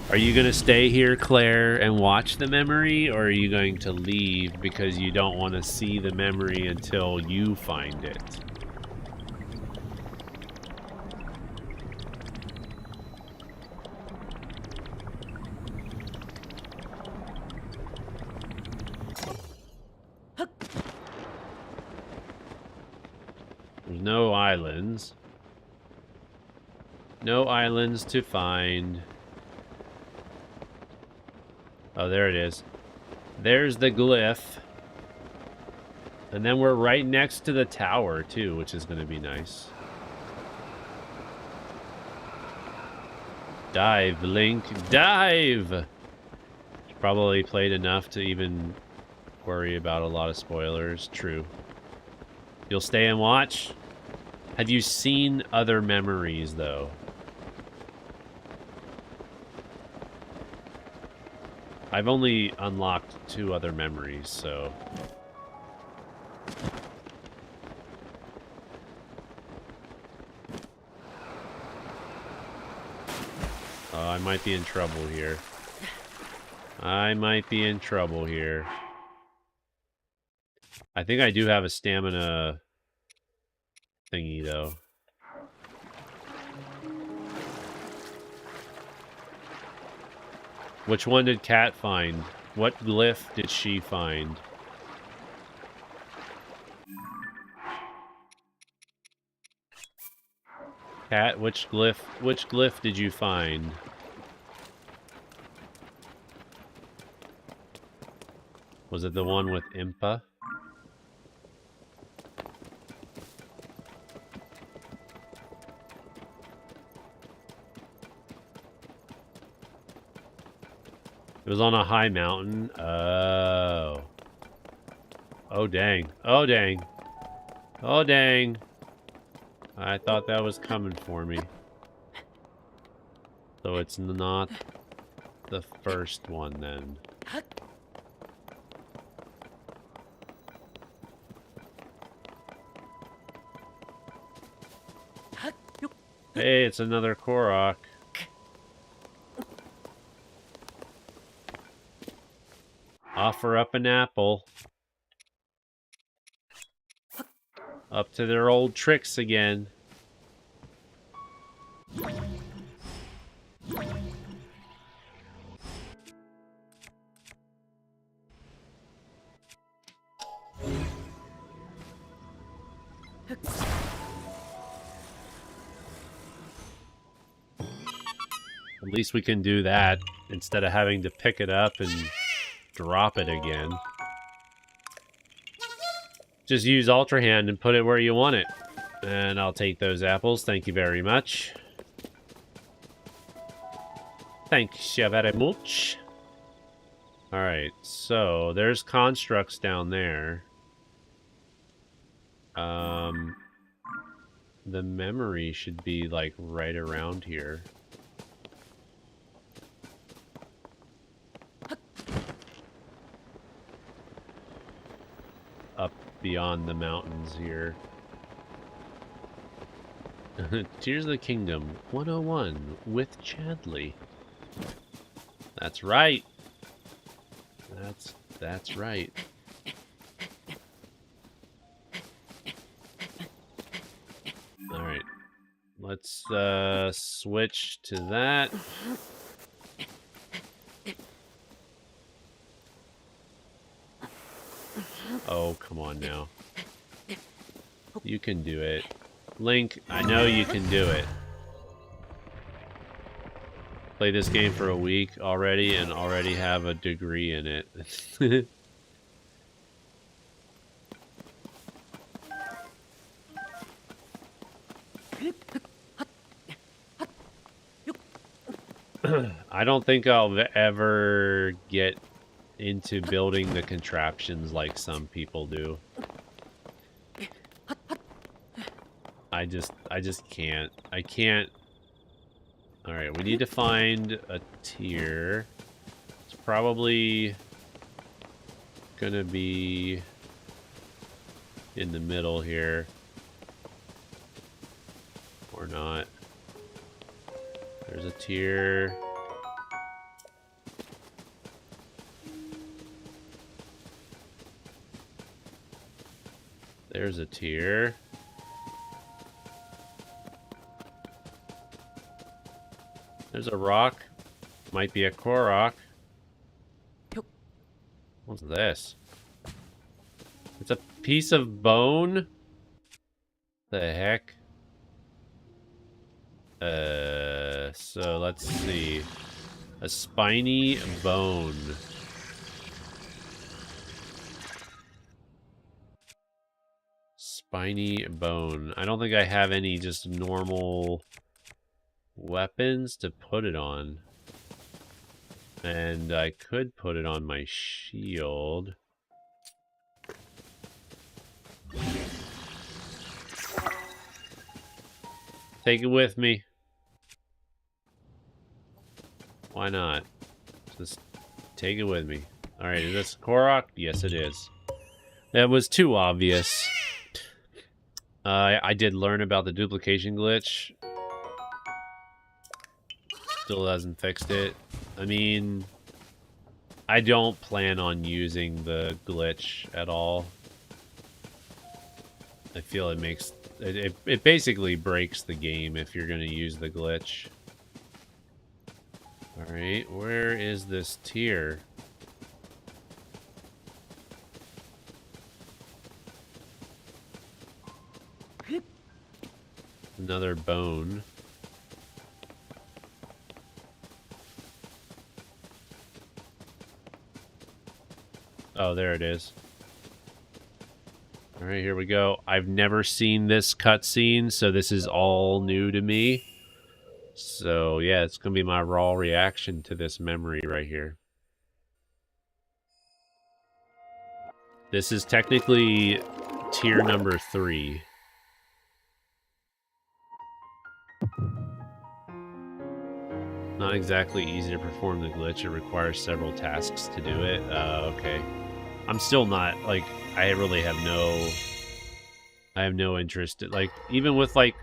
Are you going to stay here, Claire, and watch the memory, or are you going to leave because you don't want to see the memory until you find it? There's no islands. No islands to find. Oh, there it is. There's the glyph. And then we're right next to the tower, too, which is going to be nice. Dive, Link, dive! Probably played enough to even worry about a lot of spoilers. True. You'll stay and watch? Have you seen other memories, though? I've only unlocked 2 other memories, so... Oh, I might be in trouble here. I might be in trouble here. I think I do have a stamina thingy, though. Which one did Kat find? What glyph did she find? Kat, which glyph did you find? Was it the one with Impa? It was on a high mountain. Oh. Oh, dang. Oh, dang. Oh, dang. I thought that was coming for me. So it's not the first one, then. Hey, it's another Korok. Offer up an apple. Up to their old tricks again. At least we can do that instead of having to pick it up and drop it again. Just use Ultra Hand and put it where you want it. And I'll take those apples. Thank you very much. Thanks very much. Alright, so there's constructs down there. The memory should be like right around here. Up beyond the mountains here. Tears of the Kingdom 101 with Chadley. That's right. That's right. All right. Let's switch to that. Oh, come on now. You can do it. Link, I know you can do it. Play this game for a week already and already have a degree in it. I don't think I'll ever get into building the contraptions like some people do. I just can't. I can't. Alright, we need to find a tier. It's probably gonna be in the middle here. Or not. There's a tier. There's a tier. There's a rock. Might be a Korok. What's this? It's a piece of bone? The heck? So let's see. A spiny bone. Spiny bone. I don't think I have any just normal weapons to put it on. And I could put it on my shield. Take it with me. Why not? Just take it with me. Alright, is this Korok? Yes, it is. That was too obvious. I did learn about the duplication glitch. Still hasn't fixed it. I mean, I don't plan on using the glitch at all. I feel it makes it basically breaks the game if you're going to use the glitch. All right, where is this tier? Another bone. Oh, there it is. All right, here we go. I've never seen this cutscene, so this is all new to me. So, yeah, it's going to be my raw reaction to this memory right here. This is technically tier number 3. Not exactly easy to perform the glitch. It requires several tasks to do it. Okay. I'm still not, like, I really have no interest. Like, even with, like,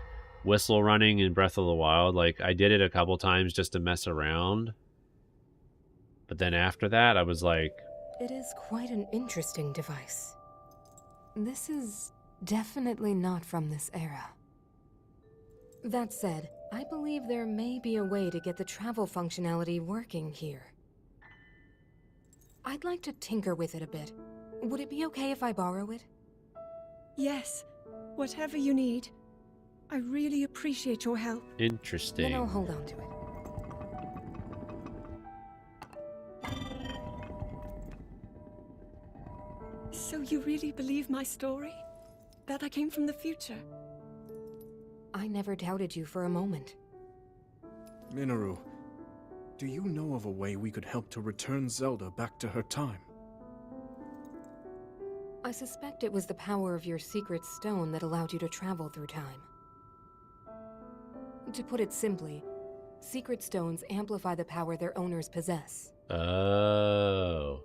whistle running in Breath of the Wild, like, I did it a couple times just to mess around. But then after that, I was like... It is quite an interesting device. This is definitely not from this era. That said, I believe there may be a way to get the travel functionality working here. I'd like to tinker with it a bit. Would it be okay if I borrow it? Yes, whatever you need. I really appreciate your help. Interesting. Then I'll hold on to it. So you really believe my story? That I came from the future? I never doubted you for a moment. Minoru, do you know of a way we could help to return Zelda back to her time? I suspect it was the power of your secret stone that allowed you to travel through time. To put it simply, secret stones amplify the power their owners possess. Oh.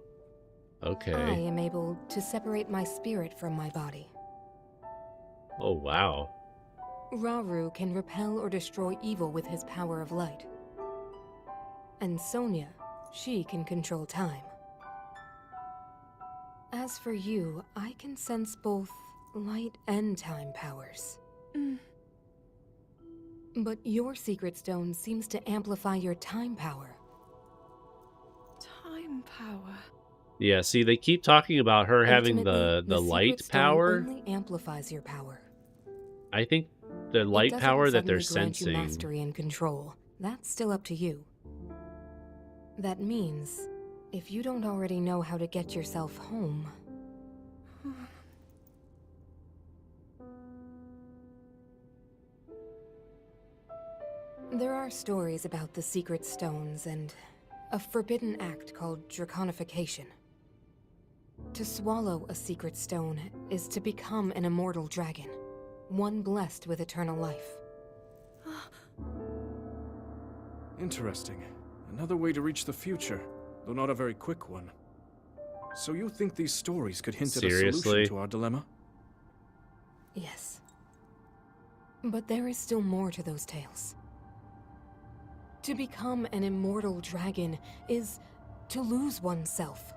Okay. I am able to separate my spirit from my body. Oh, wow. Rauru can repel or destroy evil with his power of light. And Sonia, she can control time. As for you, I can sense both light and time powers. But your secret stone seems to amplify your time power. Time power. Yeah, see, they keep talking about her having the Ultimately, light secret stone power. only amplifies your power. I think the light It power doesn't that they're suddenly grant you sensing... mastery and control. That's still up to you. That means, if you don't already know how to get yourself home... There are stories about the secret stones and a forbidden act called draconification. To swallow a secret stone is to become an immortal dragon, one blessed with eternal life. Interesting. Another way to reach the future, though not a very quick one. So you think these stories could hint at a Seriously? solution to our dilemma? Yes. But there is still more to those tales. To become an immortal dragon is to lose oneself.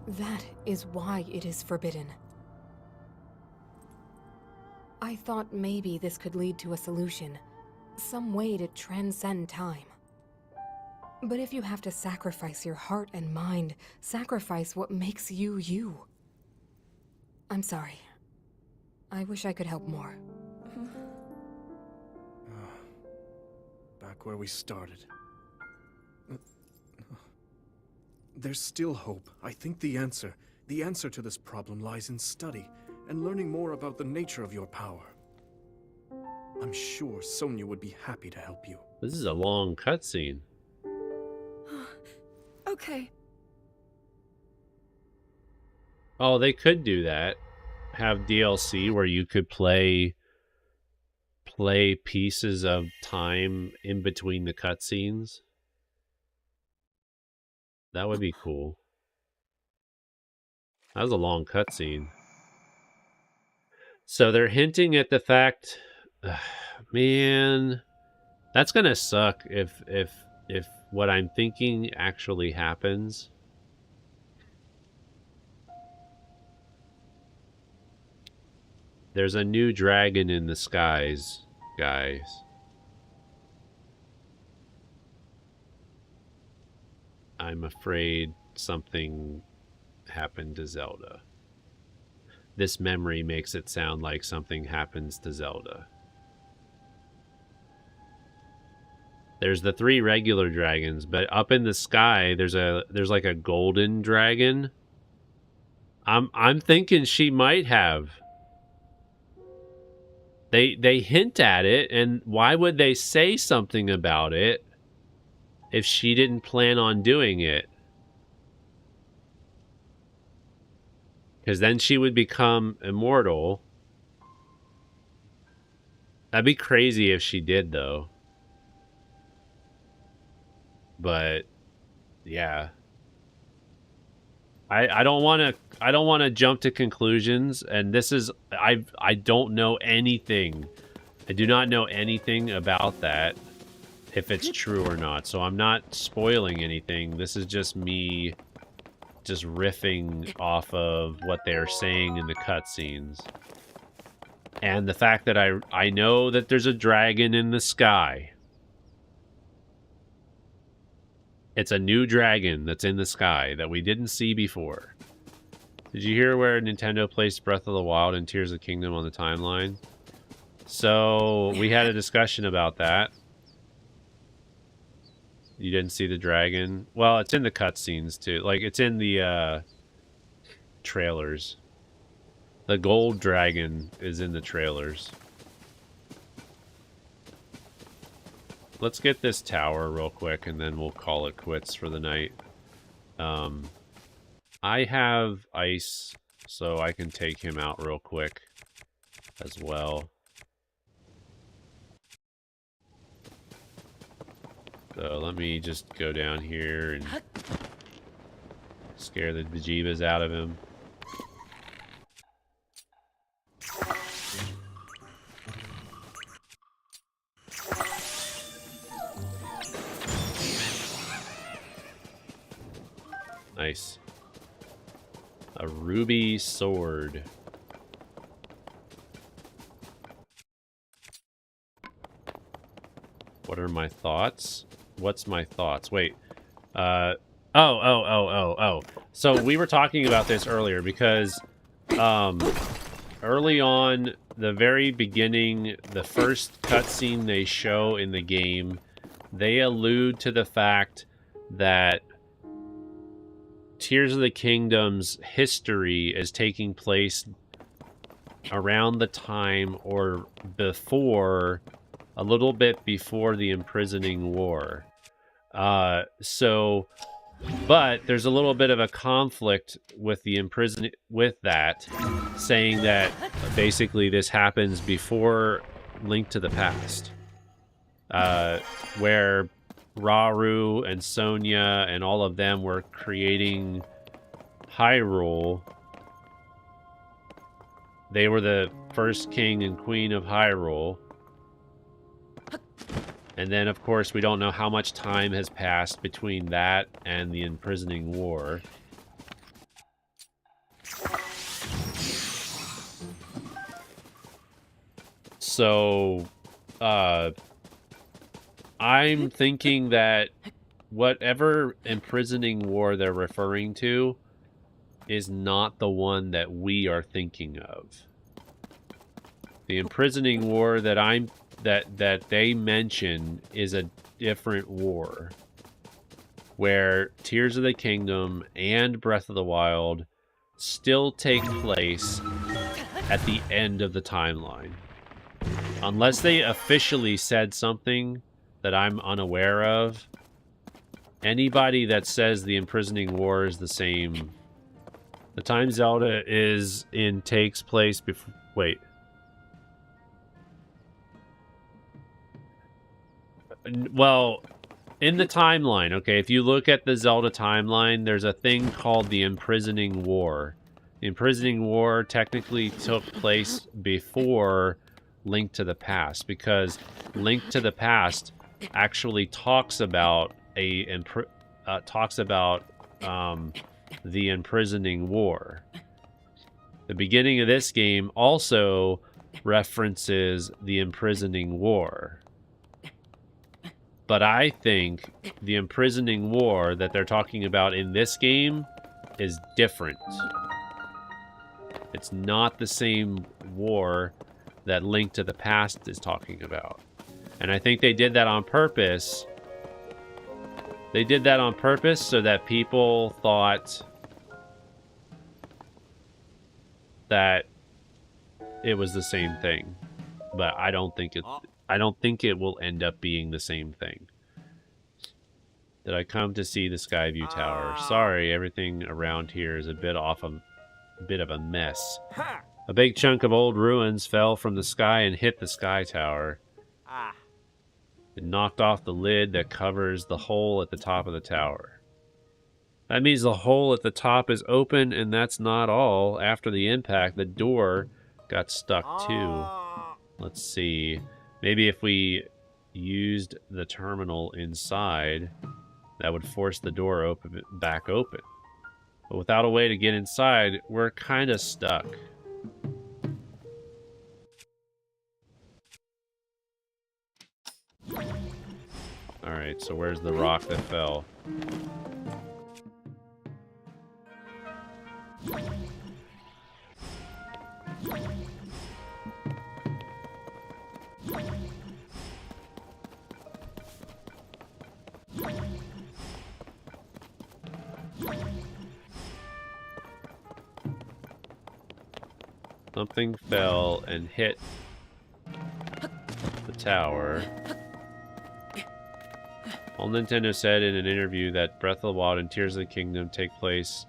That is why it is forbidden. I thought maybe this could lead to a solution, some way to transcend time. But if you have to sacrifice your heart and mind, sacrifice what makes you you. I'm sorry. I wish I could help more. Back where we started. There's still hope. I think the answer to this problem lies in study and learning more about the nature of your power. I'm sure Sonia would be happy to help you. This is a long cutscene. Okay. Oh, they could do that. Have DLC where you could play pieces of time in between the cutscenes. That would be cool. That was a long cutscene. So they're hinting at the fact, man, that's gonna suck if what I'm thinking actually happens. There's a new dragon in the skies, guys. I'm afraid something happened to Zelda. This memory makes it sound like something happens to Zelda. There's the 3 regular dragons, but up in the sky there's like a golden dragon. I'm thinking she might have. They hint at it, and why would they say something about it if she didn't plan on doing it? Because then she would become immortal. That'd be crazy if she did, though. But yeah, I don't want to jump to conclusions, and this is I don't know anything. I do not know anything about that, if it's true or not. So I'm not spoiling anything. This is just me just riffing off of what they're saying in the cutscenes. And the fact that I know that there's a dragon in the sky. It's a new dragon that's in the sky that we didn't see before. Did you hear where Nintendo placed Breath of the Wild and Tears of the Kingdom on the timeline? So we had a discussion about that. You didn't see the dragon? Well, it's in the cutscenes too. Like, it's in the trailers. The gold dragon is in the trailers. Let's get this tower real quick, and then we'll call it quits for the night. I have ice, so I can take him out real quick as well. So let me just go down here and scare the bejeebas out of him. Nice. A ruby sword. What are my thoughts? What's my thoughts? Wait. Oh. So we were talking about this earlier because early on, the very beginning, the first cutscene they show in the game, they allude to the fact that Tears of the Kingdom's history is taking place around the time or before, a little bit before the Imprisoning War. But there's a little bit of a conflict with the with that, saying that basically this happens before Link to the Past, where Rauru and Sonia and all of them were creating Hyrule. They were the first king and queen of Hyrule. And then, of course, we don't know how much time has passed between that and the Imprisoning War. So, I'm thinking that whatever Imprisoning War they're referring to is not the one that we are thinking of. The Imprisoning War that they mention is a different war, where Tears of the Kingdom and Breath of the Wild still take place at the end of the timeline. Unless they officially said something that I'm unaware of, anybody that says the Imprisoning War is the same. The time Zelda is in takes place before... Wait. Well, in the timeline, okay, if you look at the Zelda timeline, there's a thing called the Imprisoning War. The Imprisoning War technically took place before Link to the Past, because Link to the Past actually talks about the Imprisoning War. The beginning of this game also references the imprisoning war. But I think the imprisoning war that they're talking about in this game is different. It's not the same war that Link to the Past is talking about. And I think they did that on purpose. They did that on purpose so that people thought that it was the same thing. But I don't think it will end up being the same thing. Did I come to see the Skyview Tower? Sorry, everything around here is a bit of a mess. A big chunk of old ruins fell from the sky and hit the Sky Tower. It knocked off the lid that covers the hole at the top of the tower. That means the hole at the top is open, and that's not all. After the impact, the door got stuck too. Let's see. Maybe if we used the terminal inside, that would force the door back open. But without a way to get inside, we're kind of stuck. Alright, so where's the rock that fell? Something fell and hit the tower. All Nintendo said in an interview that Breath of the Wild and Tears of the Kingdom take place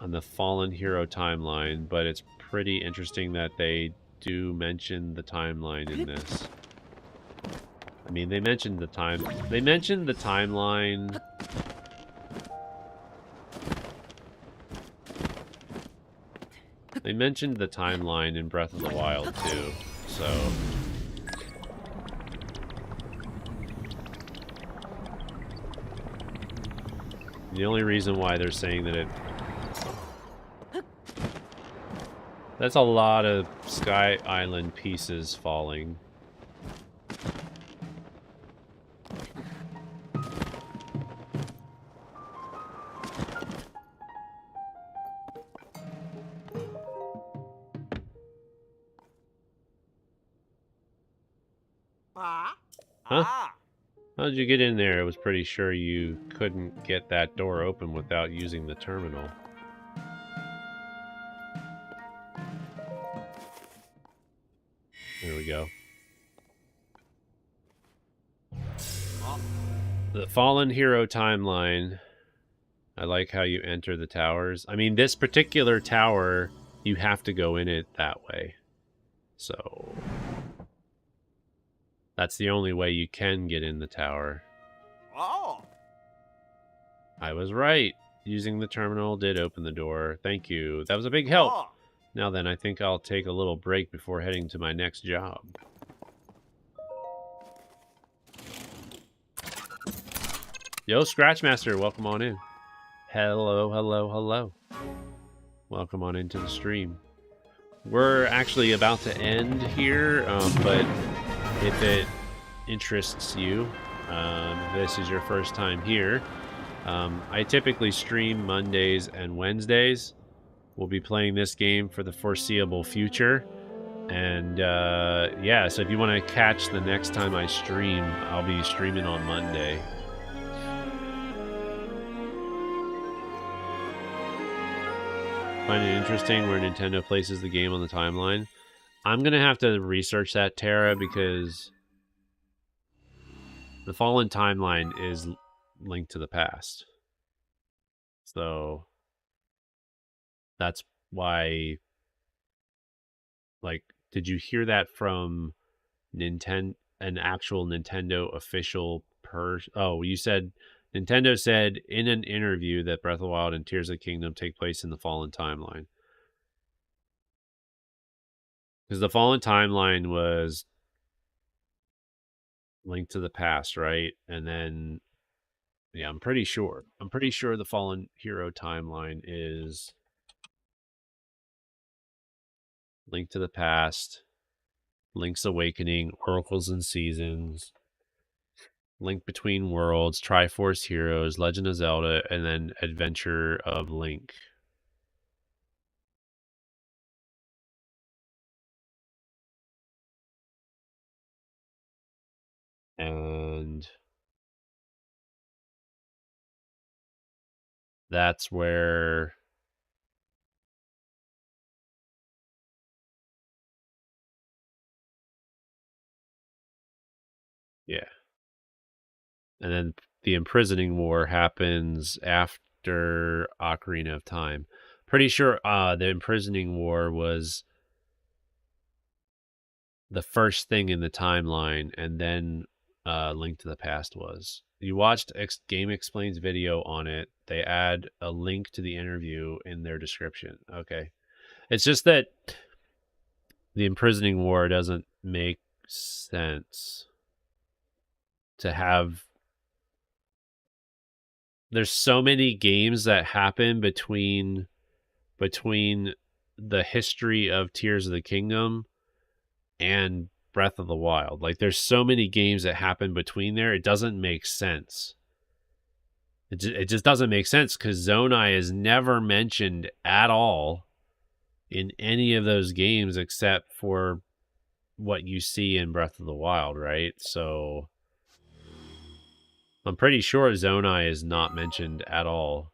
on the Fallen Hero timeline, but it's pretty interesting that they do mention the timeline in this. I mean, they mentioned the timeline. They mentioned the timeline in Breath of the Wild too, so the only reason why they're saying that that's a lot of Sky Island pieces falling. Huh? How did you get in there? I was pretty sure you couldn't get that door open without using the terminal. There we go. The Fallen Hero timeline. I like how you enter the towers. I mean, this particular tower, you have to go in it that way. So that's the only way you can get in the tower. Oh! I was right. Using the terminal did open the door. Thank you. That was a big help. Oh. Now then, I think I'll take a little break before heading to my next job. Yo, Scratchmaster, welcome on in. Hello, hello, hello. Welcome on into the stream. We're actually about to end here, but if it interests you, if this is your first time here, I typically stream Mondays and Wednesdays. We'll be playing this game for the foreseeable future. And yeah, so if you want to catch the next time I stream, I'll be streaming on Monday. Find it interesting where Nintendo places the game on the timeline. I'm going to have to research that, Tara, because the Fallen timeline is linked to the past. So that's why, like, did you hear that from an actual Nintendo official Oh, you said Nintendo said in an interview that Breath of the Wild and Tears of the Kingdom take place in the Fallen timeline. Because the Fallen timeline was linked to the past, right? And then, yeah, I'm pretty sure the Fallen Hero timeline is Link to the Past, Link's Awakening, Oracles and Seasons, Link Between Worlds, Triforce Heroes, Legend of Zelda, and then Adventure of Link. And that's where yeah. And then the Imprisoning War happens after Ocarina of Time. Pretty sure the Imprisoning War was the first thing in the timeline, and then Link to the Past was. You watched Game Explain's video on it. They add a link to the interview in their description. Okay. It's just that the Imprisoning War doesn't make sense to have. There's so many games that happen between the history of Tears of the Kingdom and Breath of the Wild. Like, there's so many games that happen between there. It doesn't make sense. It just doesn't make sense because Zonai is never mentioned at all in any of those games except for what you see in Breath of the Wild, right? So I'm pretty sure Zonai is not mentioned at all.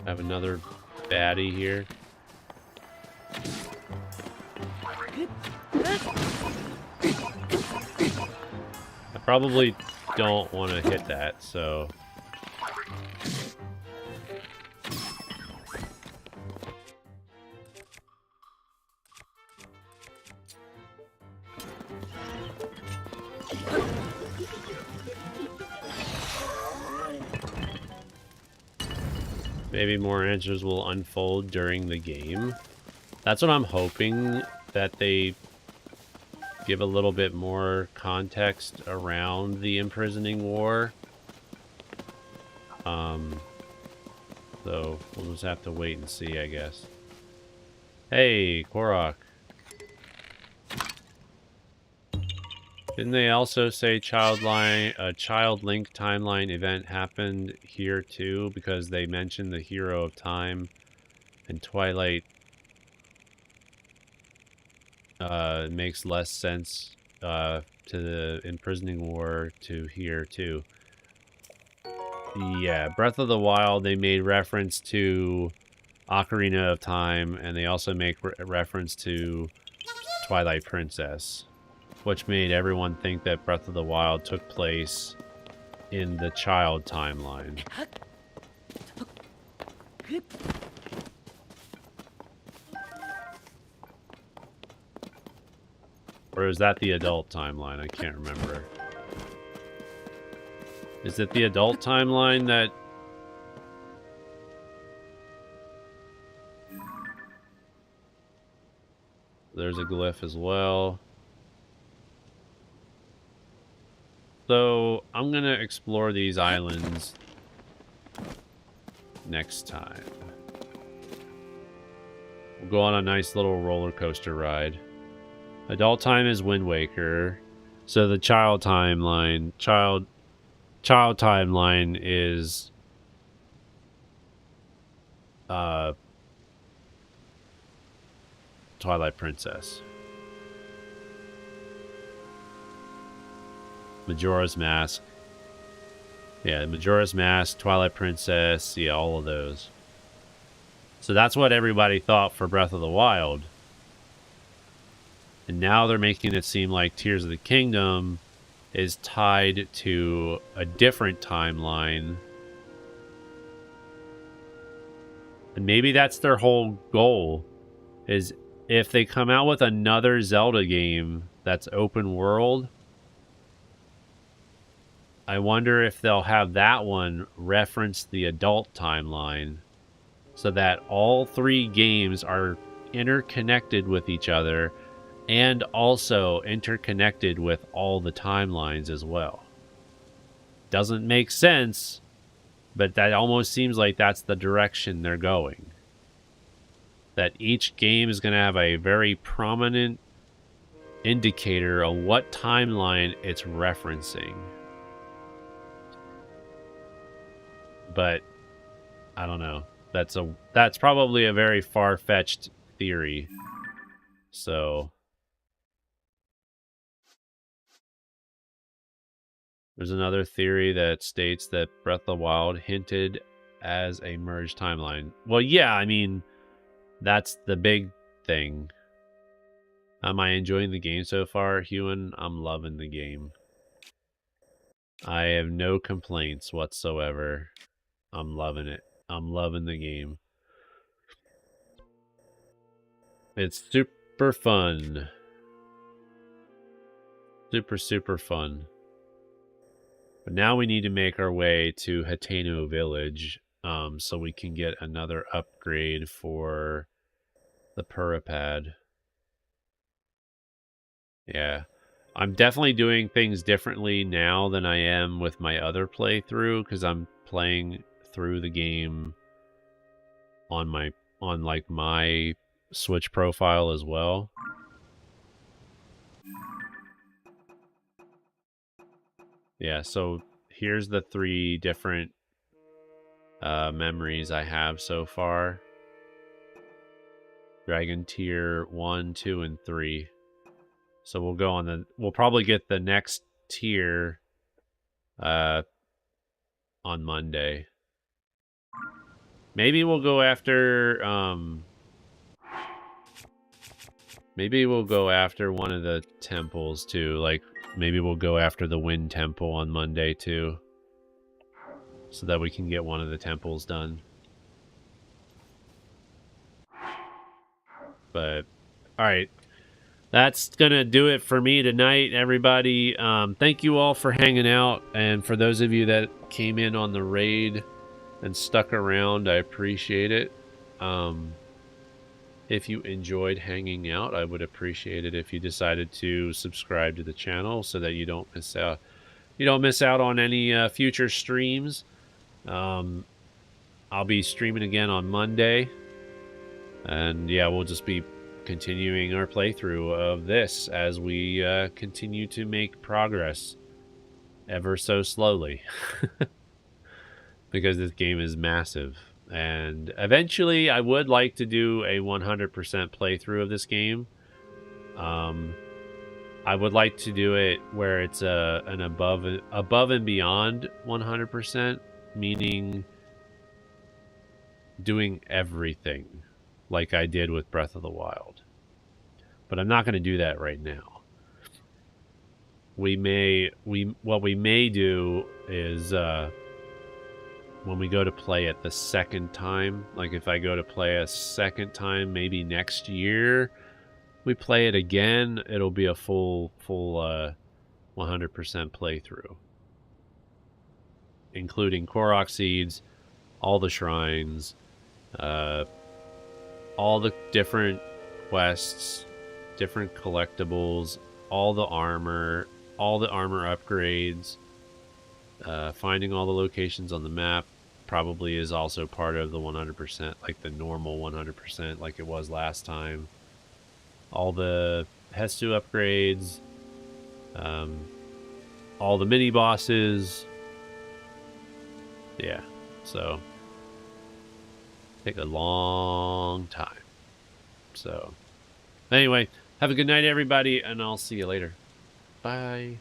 I have another baddie here. I probably don't want to hit that, so... Maybe more answers will unfold during the game. That's what I'm hoping, that they give a little bit more context around the Imprisoning War. So we'll just have to wait and see, I guess. Hey, Korok. Didn't they also say Child Link timeline event happened here too? Because they mentioned the Hero of Time and Twilight makes less sense to the Imprisoning War to here too. Yeah, Breath of the Wild, they made reference to Ocarina of Time, and they also make reference to Twilight Princess, which made everyone think that Breath of the Wild took place in the child timeline. Or is that the adult timeline? I can't remember. Is it the adult timeline that... There's a glyph as well. So, I'm gonna explore these islands next time. We'll go on a nice little roller coaster ride. Adult time is Wind Waker. So the child timeline... Child timeline is... Twilight Princess. Majora's Mask. Yeah, Majora's Mask, Twilight Princess, yeah, all of those. So that's what everybody thought for Breath of the Wild. And now they're making it seem like Tears of the Kingdom is tied to a different timeline. And maybe that's their whole goal, is if they come out with another Zelda game that's open world, I wonder if they'll have that one reference the adult timeline so that all 3 games are interconnected with each other and also interconnected with all the timelines as well. Doesn't make sense, but that almost seems like that's the direction they're going. That each game is going to have a very prominent indicator of what timeline it's referencing. But I don't know. That's probably a very far-fetched theory. So there's another theory that states that Breath of the Wild hinted as a merged timeline. Well, yeah, I mean, that's the big thing. Am I enjoying the game so far, Hewan? I'm loving the game. I have no complaints whatsoever. I'm loving it. I'm loving the game. It's super fun. Super, super fun. But now we need to make our way to Hateno Village, so we can get another upgrade for the Purapad. Yeah. I'm definitely doing things differently now than I am with my other playthrough, because I'm playing through the game on my Switch profile as well. Yeah, so here's the 3 different memories I have so far. Dragon Tier 1, 2, and 3. So we'll go on we'll probably get the next tier on Monday. Maybe we'll go after maybe we'll go after one of the temples too. Like maybe we'll go after the Wind Temple on Monday too, so that we can get one of the temples done. But all right, that's gonna do it for me tonight, everybody. Thank you all for hanging out, and for those of you that came in on the raid and stuck around, I appreciate it. If you enjoyed hanging out, I would appreciate it if you decided to subscribe to the channel so that you don't miss out. You don't miss out on any future streams. I'll be streaming again on Monday, and yeah, we'll just be continuing our playthrough of this as we continue to make progress ever so slowly. Because this game is massive. And eventually I would like to do a 100% playthrough of this game. I would like to do it where it's an above and beyond 100%, meaning doing everything like I did with Breath of the Wild. But I'm not going to do that right now. What we may do is when we go to play it the second time, like if I go to play a second time, maybe next year we play it again, it'll be a full 100% playthrough, including Korok seeds, all the shrines, all the different quests, different collectibles, all the armor upgrades, finding all the locations on the map probably is also part of the 100%, like the normal 100%, like it was last time. All the Hestu upgrades, all the mini bosses. Yeah, so take a long time. So anyway, have a good night, everybody, and I'll see you later. Bye.